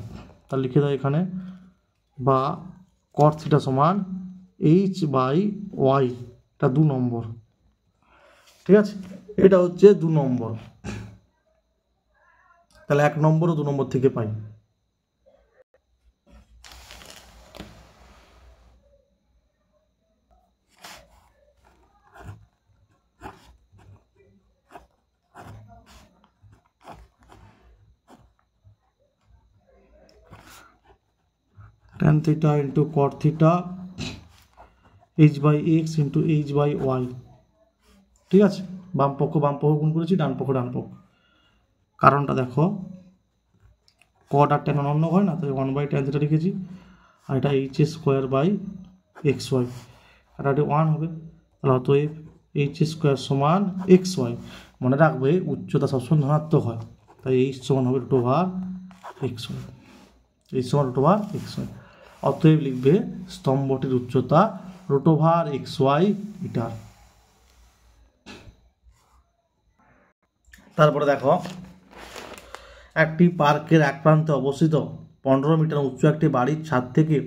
তাহলে লিখে দাও এখানে, বা কট থিটা সমান এইচ বাই ওয়াই, এটা 2 নম্বর। ঠিক আছে, এটা হচ্ছে 2 নম্বর। তাহলে 1 নম্বর ও 2 নম্বর থেকে পাই। tan theta into cot theta h by x into h by y। ঠিক আছে, বাম পক্ষ গুণ করেছি, ডান পক্ষ ডান পক্ষ। কারণটা দেখো, cot আর tan অনন্য হয় না, তাই 1 বাই tan theta লিখেছি, আর এটা h square by X Y, আর এটা 1 হবে, তাহলে অতএব h স্কোয়ার সমান এক্স ওয়াই। মনে রাখবে উচ্চতা সবসময় ধনাত্মক হয়, তাই h সমান হবে root over x y, h সমান রুট ওভার এক্স ওয়াই। অতএব লিখবে স্তম্ভটির উচ্চতা root over x y metre. তারপরে দেখো, একটি পার্কের এক প্রান্তে অবস্থিত 15 মিটার উঁচু একটি বাড়ির ছাদ থেকে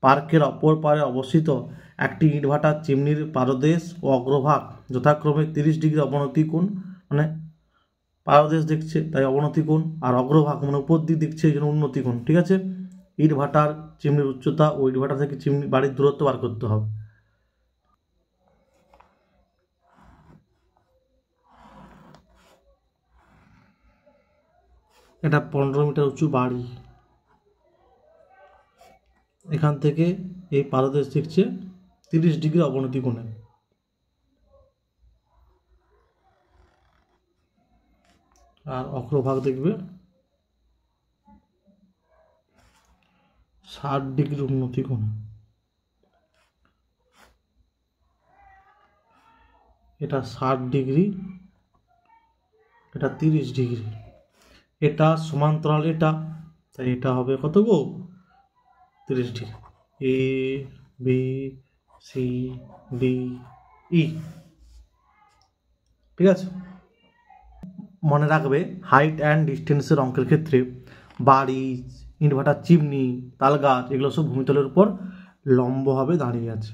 পার্কের অপর পারে অবস্থিত একটি ইটভাটার চিমনির পাদদেশ ও অগ্রভাগ যথাক্রমে 30 ডিগ্রি অবনতি কোণ, মানে পাদদেশ দেখছে তাই অবনতি কোণ, আর অগ্রভাগ মানে উপর দিক দেখছে এই জন্য উন্নতি কোণ। ঠিক আছে, ইটভাটার চিমনির উচ্চতা ও ইটভাটা থেকে চিমনি বাড়ির দূরত্ব বার করতে হবে। এটা 15 মিটার উঁচু বাড়ি, এখান থেকে এই পাদদেশ দেখছে 30 ডিগ্রি অবনতি কোণে, আর অগ্রভাগ দেখবে 60 ডিগ্রি উন্নতি কোণে। এটা 60 ডিগ্রি, এটা 30 ডিগ্রি, এটা সমান্তরাল এটা, তাই এটা হবে কত গো 30 degree. A B C D E. ঠিক আছে, মনে রাখবে হাইট অ্যান্ড ডিস্টেন্সের অঙ্কের ক্ষেত্রে বাড়ি, ইনভার্টার চিমনি, তাল গাছ এগুলো সব ভূমিতলের উপর লম্বভাবে দাঁড়িয়ে আছে।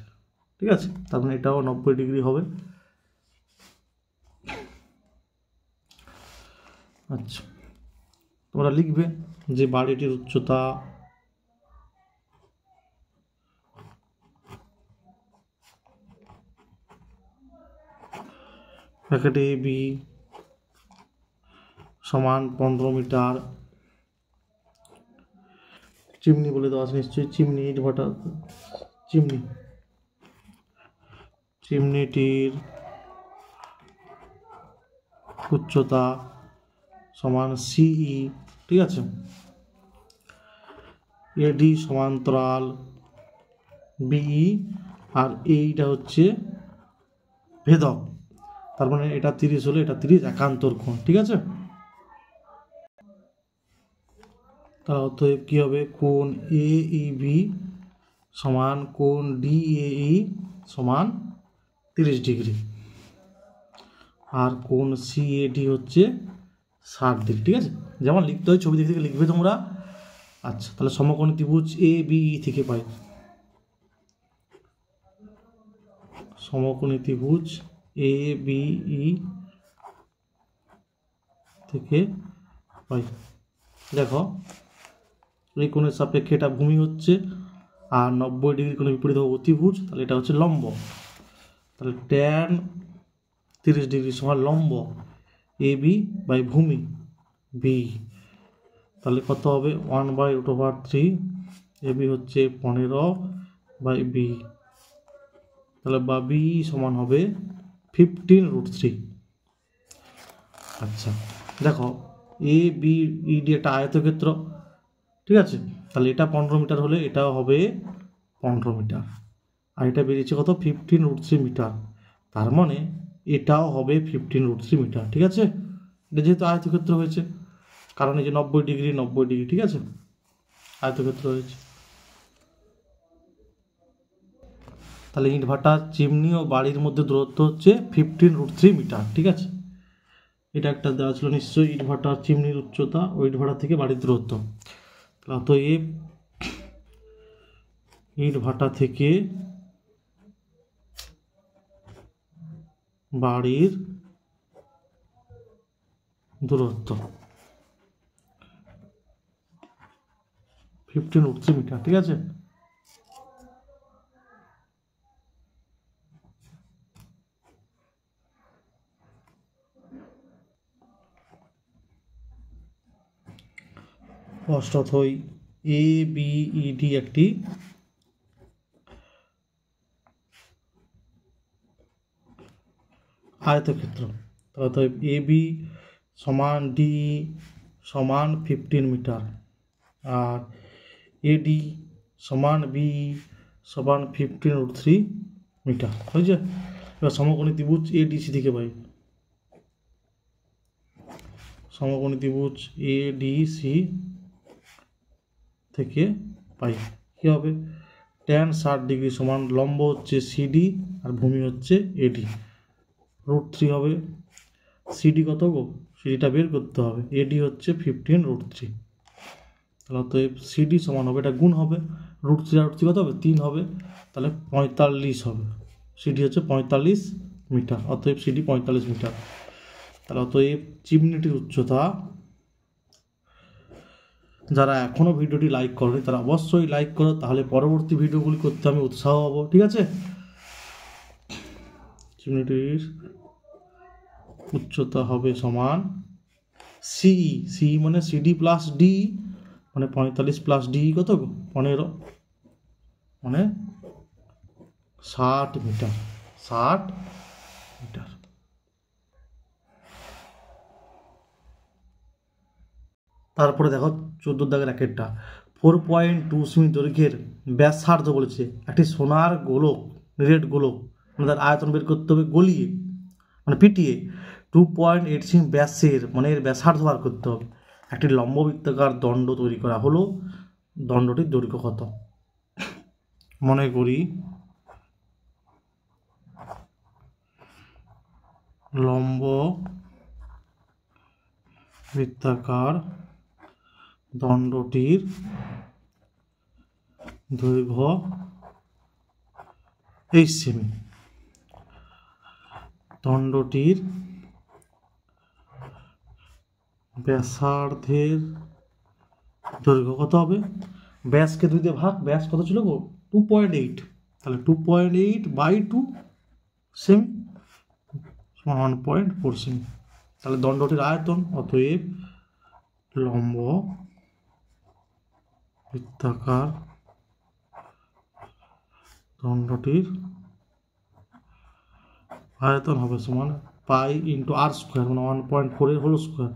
ঠিক আছে, তার মানে এটাও 90 ডিগ্রি হবে। আচ্ছা, তোমরা লিখবে যে বাড়িটির উচ্চতা ব্র্যাকেট এ বি সমান 15 মিটার। চিমনি বলে দেওয়া আছে নিশ্চয়ই, চিমনি ইট ভাটা চিমনি, চিমনিটির উচ্চতা সমান সিই, ঠিক আছে। এডি সমান্তরাল বিই, আর এইটা হচ্ছে ভেদক, তার মানে এটা 30 হলে এটা 30 একান্তর কোণ, ঠিক আছে। তার অতএব কী হবে, কোণ এ ই বি সমান কোণ ডি এ ই সমান 30 ডিগ্রি, আর কোণ সি এ ডি হচ্ছে 60 ডিগ্রি, ঠিক আছে। যেমন লিখতে হয় ছবি থেকে লিখবে তোমরা। আচ্ছা, তাহলে সমকোণী ত্রিভুজ এ বি ই থেকে পাই, সমকোণী ত্রিভুজ এ বি ই থেকে পাই। দেখো এই কোণের সাপেক্ষে এটা ভূমি হচ্ছে, আর 90 ডিগ্রি কোণে বিপরীত হবে অতিভুজ, তাহলে এটা হচ্ছে লম্ব। তাহলে ট্যান 30 ডিগ্রি সমান লম্ব এ বি বাই ভূমি বি, তাহলে কত হবে 1/√3, এ বি হচ্ছে 15 বাই বি, তাহলে বা বি সমান হবে 15√3। আচ্ছা দেখো এ বি ই ডি একটা আয়তক্ষেত্র, ঠিক আছে। তাহলে এটা 15 মিটার হলে এটাও হবে 15 মিটার, আর এটা বেরিয়েছে কত 15√3 মিটার, তার মানে এটাও হবে 15√3 মিটার, ঠিক আছে। এটা যেহেতু আয়তক্ষেত্র হয়েছে, কারণ এই যে 90 ডিগ্রি 90 ডিগ্রি, ঠিক আছে, আয়তক্ষেত্র হয়েছে। তাহলে ইট ভাটা চিমনি ও বাড়ির মধ্যে দূরত্ব হচ্ছে 15√3 মিটার, ঠিক আছে। এটা একটা দেওয়া ছিল নিশ্চয়ই, ইট ভাটা চিমনির উচ্চতা ও ইট ভাটা থেকে বাড়ির দূরত্ব। অতএব ইট ভাটা থেকে বাড়ির দূরত্ব 15√3 মিটার, ঠিক আছে। অষ্টথই এ বি ই ডি একটি আয়তক্ষেত্র, অতএব এ বি সমান ডি সমান 15 মিটার, আর এডি সমান বি সমান 15√3 মিটার, হয়েছে। এবার সমকোণী ত্রিভুজ এডিসি থেকে পাই, সমকোণী ত্রিভুজ এডিসি থেকে পাই কী হবে, ট্যান 60 ডিগ্রি সমান লম্ব হচ্ছে সিডি আর ভূমি হচ্ছে এডি, √3 হবে। সিডি কত গো, সিডিটা বের করতে হবে, এডি হচ্ছে 15√3, তাহলে অতএব সিডি সমান হবে, এটা গুণ হবে, √3 আর √3 কত হবে 3 হবে, তাহলে 45 হবে। সিডি হচ্ছে 45 মিটার, অতএব সিডি 45 মিটার। তাহলে অতএব চিমনিটির উচ্চতা, যারা এখনও ভিডিওটি লাইক করেনি তারা অবশ্যই লাইক করো, তাহলে পরবর্তী ভিডিওগুলি করতে আমি উৎসাহ হব, ঠিক আছে। চিমনিটির উচ্চতা হবে সমান সিই, সিই মানে সিডি প্লাস ডি, মানে 45 প্লাস ডি কত 15, মানে 60 মিটার, 60 মিটার। তারপরে দেখো 14 দাগের র্যাকেটটা 4.2 সেমি দৈর্ঘ্যের ব্যাসার্ধ বলেছে একটি সোনার গোলক, রেড গোলক, মানে তার আয়তন বের করতে হবে গলিয়ে, মানে পিটিয়ে 2.8 সেমি ব্যাসের, মানে এর ব্যাসার্ধ বার করতে হবে। একটি লম্ববৃত্তাকার দণ্ড তৈরি করা হলো, দণ্ডটির দৈর্ঘ্য কত। মনে করি লম্ব বৃত্তাকার দণ্ডটির দৈর্ঘ্য 8 সেমি, দণ্ডটির ব্যাসার্ধের দৈর্ঘ্য কত হবে, ব্যাসকে 2 দিয়ে ভাগ, ব্যাস কত ছিল গো 2.8, তাহলে 2.8/2 সেমি 1.4 সেমি। তাহলে দণ্ডটির আয়তন, অতএব লম্ব বৃত্তাকার দণ্ডটির আয়তন হবে সমান পাই ইন্টু আর স্কোয়ার, মানে 1.4 এর হোল স্কোয়ার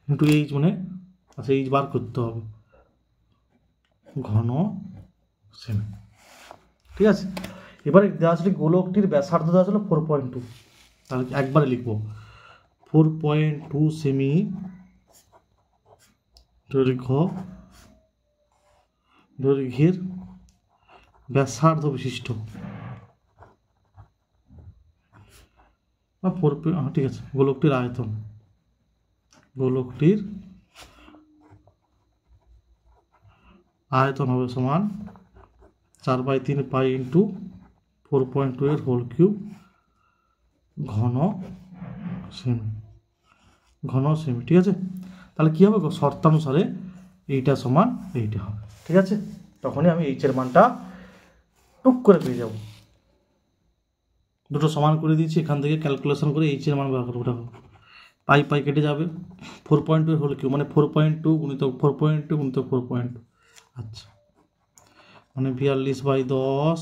ইন্টু এইচ, মানে আচ্ছা এইচ বার করতে হবে, ঘন সেমি। ঠিক আছে, এবারে দেওয়া ছিল গোলকটির ব্যাসার্ধ দেওয়া ছিল 4.2, তাহলে একবারে লিখবো 4.2 সেমি দৈর্ঘ্যের ব্যাসার্ধ বিশিষ্ট, ঠিক আছে, গোলকটির আয়তন, গোলকটির আয়তন হবে সমান 4/3 পাই ইন্টু 4.2 এর হোল কিউব ঘন সেমি, ঘন সেমি। ঠিক আছে, তাহলে কী হবে, শর্তানুসারে এইটা সমান এইটা হবে। ঠিক আছে, তখনই আমি এইচের মানটা টুক করে পেয়ে যাব। দুটো সমান করে দিয়েছি, এখান থেকে ক্যালকুলেশন করে এইচের মান বার করবো। দেখো পাই পাই কেটে যাবে, 4.2 এর হোল কিউব মানে 4.2 গুণিত 4.2 গুণিত 4.2, আচ্ছা মানে 42/10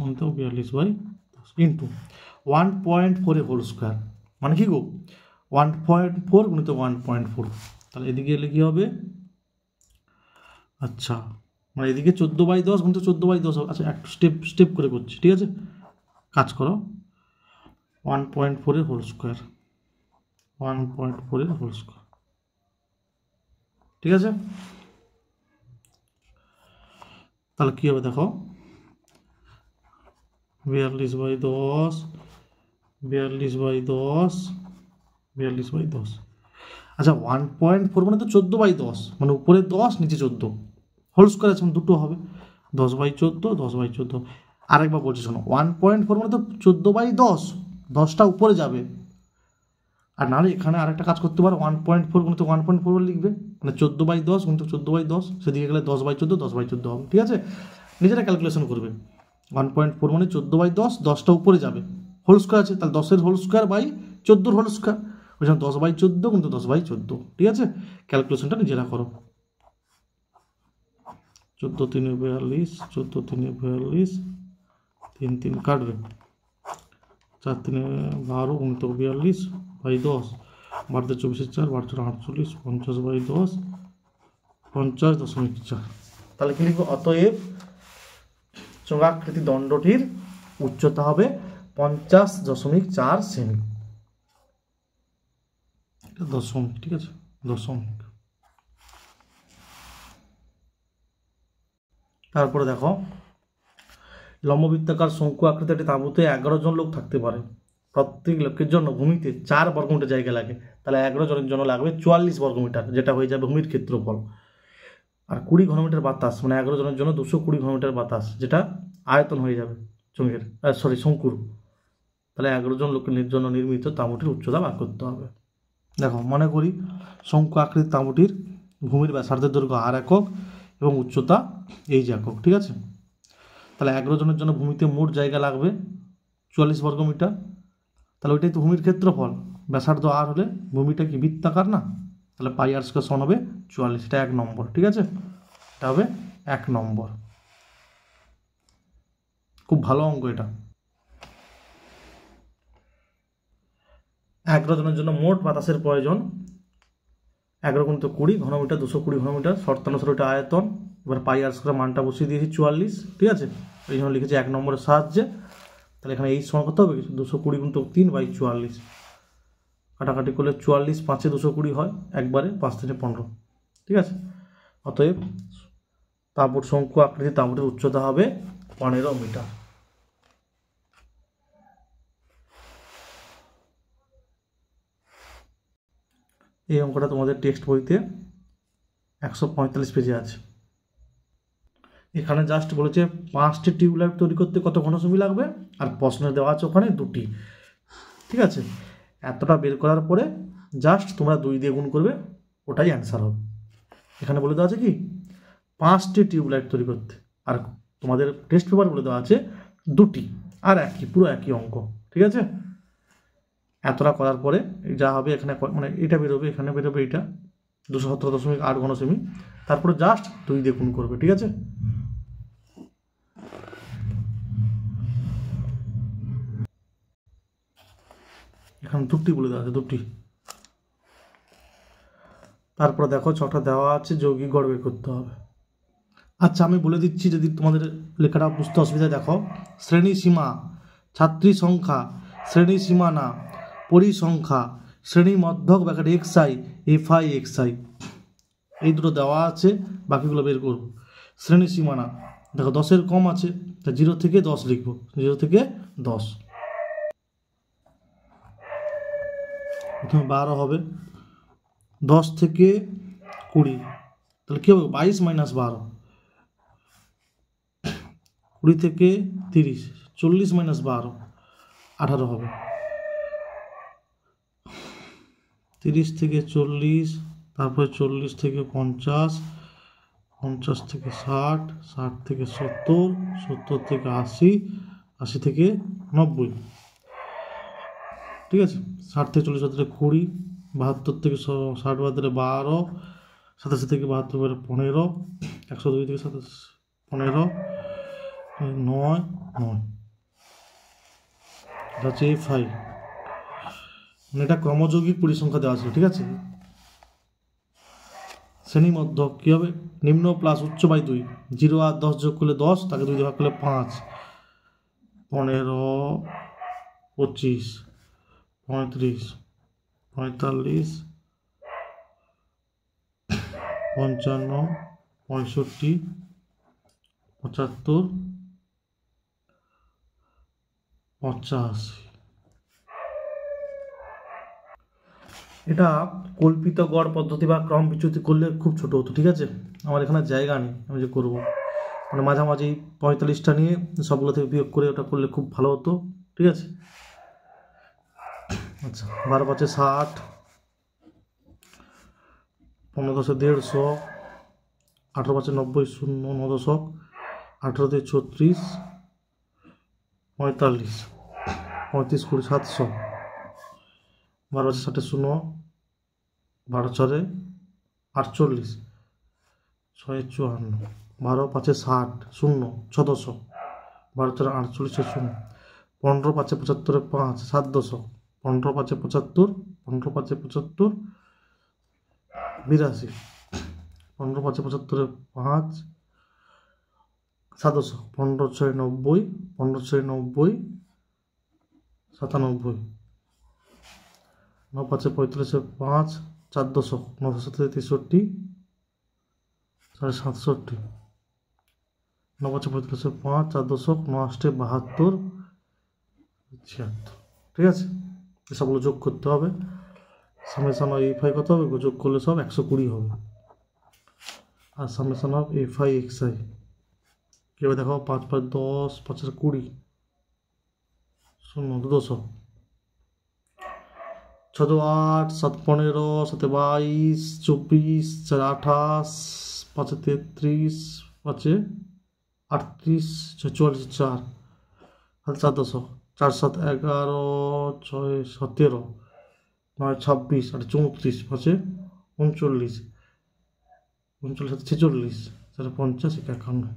গুণিত 42/10 ইন্টু 1.4 এর হোল স্কোয়ার, মানে কি গো 1.4 গুণিত 1.4, তাহলে এদিকে এলে কী হবে, আচ্ছা মানে এদিকে 14/10 গুণিত 14/10 হবে। আচ্ছা একটু স্টেপ করে করছি, ঠিক আছে, কাজ করো, 1.4 এর হোল স্কোয়ার, 1.4 এর হোল স্কোয়ার। ঠিক আছে, তাহলে কী হবে দেখো 42/10 আচ্ছা 1.4 মানে তো 14/10, মানে উপরে 10 নিচে 14, হোল স্কোয়ার আছে দুটো হবে 10/14 10/14। আরেকবার বলছি শোনো, 1.4 মানে তো 14/10, 10টা উপরে যাবে, আর নাহলে এখানে আরেকটা কাজ করতে পারো, 1.4 গুণিত 1.4 লিখবে, মানে 14/10 গুণিত 14/10, সেদিকে গেলে 10/14 10/14 হবে। ঠিক আছে, নিজেরা ক্যালকুলেশন করবে, 1.4 মানে 14/10, 10টা উপরে যাবে, হোল স্কোয়ার আছে, তাহলে 10-এর হোল স্কোয়ার বাই 14-র হোল স্কোয়ার, বুঝলাম 10/14 কিন্তু 10/14। ঠিক আছে, ক্যালকুলেশনটা নিজেরা করো, 14×3=42, 14×3=42, 3 কাটবে, 4×3=12 গুণিত 42/10, 12×4 = 4, 12×4 = 48, 50/10 50.4। তাহলে কি লিখবো, অতএব চোঙাকৃতি দণ্ডটির উচ্চতা হবে 50.4 সেমি, দশমিক। ঠিক আছে, দশমিক। তারপরে দেখো লম্ববৃত্তাকার শঙ্কু আকৃতির একটি তাঁবুতে 11 জন লোক থাকতে পারে, প্রত্যেক লোকের জন্য ভূমিতে 4 বর্গমিটার জায়গা লাগে, তাহলে 11 জনের জন্য লাগবে 44 বর্গমিটার, যেটা হয়ে যাবে ভূমির ক্ষেত্রফল। আর 20 ঘনমিটার বাতাস, মানে 11 জনের জন্য 220 ঘনমিটার বাতাস, যেটা আয়তন হয়ে যাবে চোঙের শঙ্কুর। তাহলে 11 জন লোকের জন্য নির্মিত তাঁবুটির উচ্চতা বার করতে হবে। দেখো মনে করি শঙ্কু আকৃতির তাঁবুটির ভূমির ব্যাসার্ধের দৈর্ঘ্য আর একক এবং উচ্চতা এই যে একক। ঠিক আছে, তাহলে 11 জনের জন্য ভূমিতে মোট জায়গা লাগবে 44 বর্গমিটার, তাহলে ওইটাই তো ভূমির ক্ষেত্রফল, ব্যাসার্ধ আর হলে ভূমিটা কি বৃত্তাকার না, তাহলে পাই আর স্কয়ার সমান হবে 44, এটা 1 নম্বর। ঠিক আছে, এটা হবে 1 নম্বর, খুব ভালো অঙ্ক এটা। 11 জনের জন্য মোট বাতাসের প্রয়োজন 11 × 20 ঘনমিটার, 220 ঘনমিটার, শর্তানুসারে ওটা আয়তন। এবার পাই আর স্কয়ার মানটা বসিয়ে দিয়েছি 44। ঠিক আছে, এই জন্য লিখেছি 1 নম্বরের সাহায্যে। তাহলে এখানে এই সমান কত হবে, 220 × 3/44, কাটাকাটি করলে 44 5 220 হয়, একবারে 5 থেকে 15। ঠিক আছে, অতএব তাঁবুর শঙ্কু আকৃতির তাঁবুটির উচ্চতা হবে 15 মিটার। এই অঙ্কটা তোমাদের টেক্সট বইতে 145 পেজে আছে। এখানে জাস্ট বলেছে 5টি টিউবলাইট তৈরি করতে কত ঘনসেমি লাগবে, আর প্রশ্নে দেওয়া আছে ওখানে 2টি। ঠিক আছে, এতটা বের করার পরে জাস্ট তোমরা 2 দিয়ে গুণ করবে, ওটাই অ্যান্সার হবে। এখানে বলে দেওয়া আছে কি 5টি টিউবলাইট তৈরি করতে, আর তোমাদের টেস্ট পেপার বলে দেওয়া আছে 2টি। আর একই, পুরো একই অঙ্ক, ঠিক আছে। এতটা করার পরে যা হবে এখানে মানে এটা বেরোবে, এখানে বেরোবে এটা 217.8 ঘনসেমি, তারপরে জাস্ট 2 দিয়ে গুণ করবে, ঠিক আছে। এখানে 2টি বলে দেওয়া আছে, 2টি। তারপরে দেখো 6টা দেওয়া আছে, যৌগিক গড় বের করতে হবে। আচ্ছা আমি বলে দিচ্ছি যদি তোমাদের লেখাটা বুঝতে অসুবিধা, দেখো শ্রেণী সীমা, ছাত্রী সংখ্যা, শ্রেণী সীমানা, পরিসংখ্যা, শ্রেণী মধ্যক ব্র্যাকেট xi, fi xi, এই দুটো দেওয়া আছে, বাকিগুলো বের করব। শ্রেণী সীমানা দেখো 10-এর কম আছে, তা 0 থেকে 10 লিখবো, 0 থেকে 10। প্রথমে 12 হবে, 10 থেকে 20, তাহলে কী হবে 22 মাইনাস 12, 20 থেকে 30, 40 মাইনাস 12, 18 হবে। 30 থেকে 40, তারপরে 40 থেকে 50, 50 থেকে 60, 60 থেকে 70, 70 থেকে 80, 80 থেকে 90, ঠিক আছে। 60 থেকে 40 বাদ দিলে 20, 72 থেকে 60 বাদ দিলে 12, 87 থেকে 72 বাদ 15, 102 থেকে 27 15, 9, 9, এটা হচ্ছে fi। এটা ক্রমযৌগিক পরিসংখ্যা দেওয়া ছিল, ঠিক আছে। শ্রেণী মধ্যক কী হবে, নিম্ন প্লাস উচ্চ বাই 2, 0 আর 10 যোগ করলে 10, তাকে 2 দিয়ে ভাগ করলে 5, 15, 25, 35, 45, 55, 65, 75, 85। এটা কল্পিত গড় পদ্ধতি বা ক্রম বিচ্যুতি করলে খুব ছোট হতো, ঠিক আছে। আমার এখানে জায়গা নেই, আমি যে করবো মানে মাঝামাঝি 45টা নিয়ে সবগুলো থেকে বিয়োগ করে ওটা করলে খুব ভালো হতো, ঠিক আছে। আচ্ছা 12 5 60, 15 10 150, 18 5 90, 0 9 দশক, 18 দিয়ে 36, 45, 35 20 700, 12 60 0, 12 4 48, 6 54, 12 5 60, 0 6 দশক, 12 4 48 0, 15 5 75 5 7 দশক, 15 5 75, 15 5 75 82, 15 5 75 5 7 দশক, 15 6 90, 15 6 90 97, 9 5 45 5 4 দশক, 9 7 63 67, 9 5 45 5 4 দশক, 9 8 72 76, ঠিক আছে। এসবগুলো যোগ করতে হবে, সামেশন অফ fi কত হবে, যোগ করলে সব 120 হবে। আর সামেশন অফ fi xi কী হবে দেখো, 5 5 10, 5 20, 0 2 দশক, 6 2 8, 7 15, 7 22, 24, 4 28, 5 33, 5 38, 44 4, 4 দশক, 4 7 11, 6 17, 9 26, 8 34, 5 39, 39 7 46, 4 50, 51,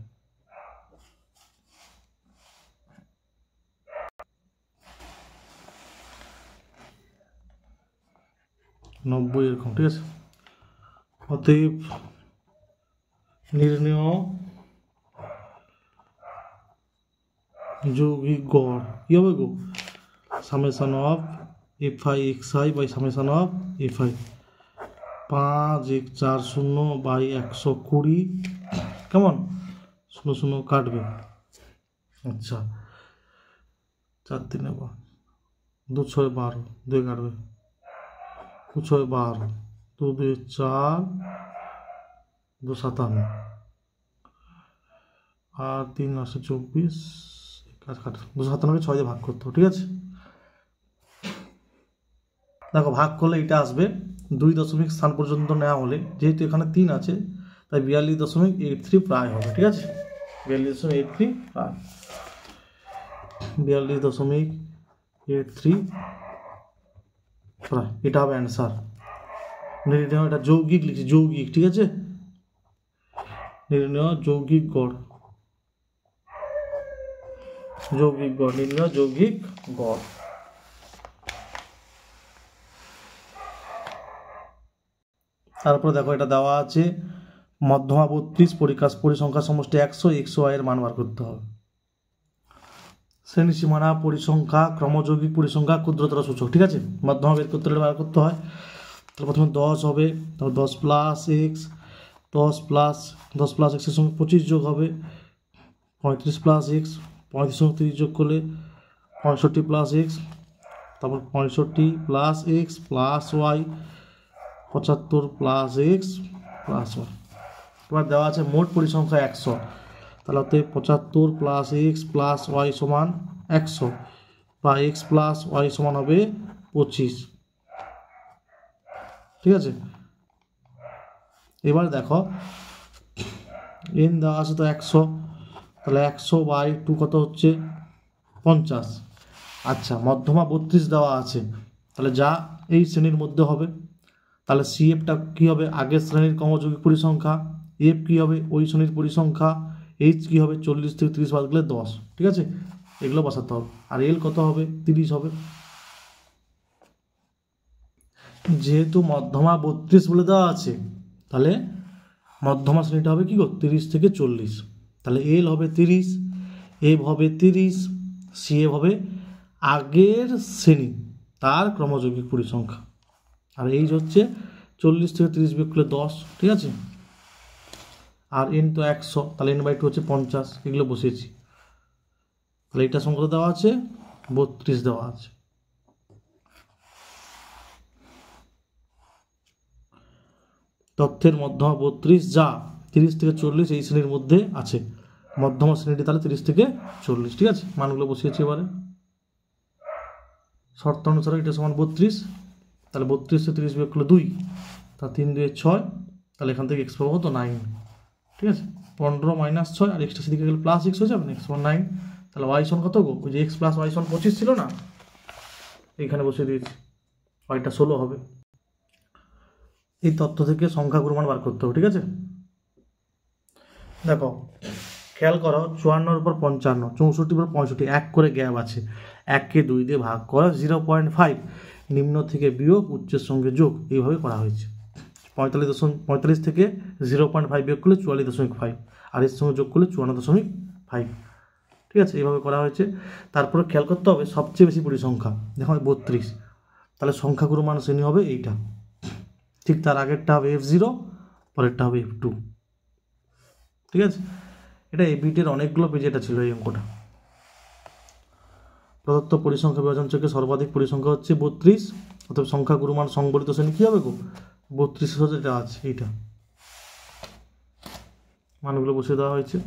90 এরকম, ঠিক আছে। অতএব নির্ণেয় যৌগিক গড় কী হবে গো, summation of fi xi by summation of fi, 5 1 4 0 by 120, কেমন 0 0 কাটবে। আচ্ছা 4 3 2 6 12, 2 কাটবে, 2 6 12, 2 2 4, 2 57, আর 3 8 24, কাট 257কে 6 দিয়ে ভাগ করতে হবে, ঠিক আছে। দেখো ভাগ করলে এটা আসবে 2 দশমিক স্থান পর্যন্ত নেওয়া হলে, যেহেতু এখানে 3 আছে তাই 42.83 প্রায় হবে, ঠিক আছে, 42.83 প্রায়। 42.83 প্রায়, এটা হবে অ্যান্সার। নির্ণয়, এটা যৌগিক লিখছি, যৌগিক, ঠিক আছে, নির্ণয় যৌগিক গড়, যৌগিক গড়, নির্ণয় যৌগিক গড়। তারপরে দেখো এটা দেওয়া আছে মধ্যমা 32, পরিসংখ্যার সমষ্টি 100, xy এর মান বার করতে হবে। শ্রেণী সীমানা, পরিসংখ্যা, ক্রমযৌগিক পরিসংখ্যা, ক্ষুদ্রতর সূচক, ঠিক আছে, মধ্যমা বের করতে হলে বার করতে হয়। তাহলে প্রথমে 10 হবে, তারপর 10 প্লাস এক্স, 10 প্লাস এক্সের সঙ্গে 25 যোগ হবে, 35 প্লাস এক্স, 35 সঙ্গে 30 যোগ করলে 65 প্লাস এক্স, তারপর 65 plus x plus y, 75 plus x plus y. এবার দেওয়া আছে মোট পরিসংখ্যা 100, তাহলে অতএব 75 প্লাস এক্স প্লাস ওয়াই সমান 100, বা এক্স প্লাস ওয়াই সমান হবে 25, ঠিক আছে। এবার দেখো এন দেওয়া আছে তো 100, তাহলে 100/2 কত হচ্ছে 50। আচ্ছা, মধ্যমা 32 দেওয়া আছে, তাহলে যা এই শ্রেণীর মধ্যে হবে, তাহলে সিএফটা কী হবে, আগের শ্রেণীর ক্রমযৌগিক পরিসংখ্যা, এফ কী হবে ওই শ্রেণীর পরিসংখ্যা, এইচ কী হবে 40 থেকে 30 বাদ গেলে 10, ঠিক আছে, এগুলো বসাতে হবে। আর এল কত হবে 30 হবে। যেহেতু মধ্যমা 32 বলে দেওয়া আছে, তাহলে মধ্যমা শ্রেণীটা হবে কি গো 30 থেকে 40, তাহলে এল হবে 30, এফ হবে 30, সিএফ হবে আগের শ্রেণী তার ক্রমযৌগিক পরিসংখ্যা, আর এইচ হচ্ছে 40 থেকে 30 বিয়োগ করলে 10, ঠিক আছে। আর এন তো 100, তাহলে n/2 হচ্ছে 50, এগুলো বসিয়েছি। তাহলে এইটার সংখ্যা দেওয়া আছে 32 দেওয়া আছে। তথ্যের মধ্যমা 32 যা 30 থেকে 40 এই শ্রেণীর মধ্যে আছে, মধ্যমা শ্রেণীটি তাহলে 30 থেকে 40, ঠিক আছে, মানগুলো বসিয়েছি। এবারে শর্ত অনুসারে এটা সমান 32, তাহলে 32 থেকে 30 বিয়োগ করলে 2, তা 3 2 6, তাহলে এখান থেকে এক্স পাবো তো 9, ঠিক আছে, 15 মাইনাস 6 আর এক্সটা সেদিকে গেলে প্লাস এক্স হয়ে যাবে, এক্স সমান 9, তাহলে ওয়াই সমান কত গো, ওই যে এক্স প্লাস ওয়াই সমান 25 ছিল না, এইখানে বসিয়ে দিয়েছি, ওয়াইটা 16 হবে। এই তথ্য থেকে সংখ্যাগুলোর মান বার করতে হবে, ঠিক আছে। দেখো খেয়াল করো 54 উপর 55, 64 উপর 65, এক করে গ্যাপ আছে, 1কে 2 দিয়ে ভাগ করো 0.5, নিম্ন থেকে বিয়োগ উচ্চের সঙ্গে যোগ, এইভাবে করা হয়েছে। 45 থেকে 0.5 বিয়োগ করলে 44.5, আর এর সঙ্গে যোগ করলে 54.5, ঠিক আছে, এইভাবে করা হয়েছে। তারপরে খেয়াল করতে হবে সবচেয়ে বেশি পরিসংখ্যা, দেখো 32, তাহলে সংখ্যাগুলো মান শ্রেণী হবে এইটা, ঠিক তার আগেরটা হবে F0, পরেরটা হবে F2, ঠিক আছে। এটা এবিটের অনেকগুলো পেজে এটা ছিল এই অঙ্কটা। প্রদত্ত পরিসংখ্যা বিভাজন থেকে সর্বাধিক পরিসংখ্যা হচ্ছে 32, অর্থাৎ সংখ্যাগুরু মান সংবলিত শ্রেণী কী হবে গো 32, যেটা আছে এইটা, মানগুলো বসিয়ে দেওয়া হয়েছে,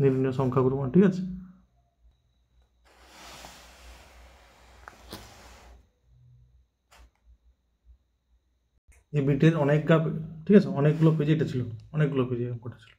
নির্ণয় সংখ্যাগুরু মান, ঠিক আছে। এই বিটের অনেকগুলো, ঠিক আছে, অনেকগুলো পেজে এটা ছিল, অনেকগুলো পেজে অঙ্কটা ছিল।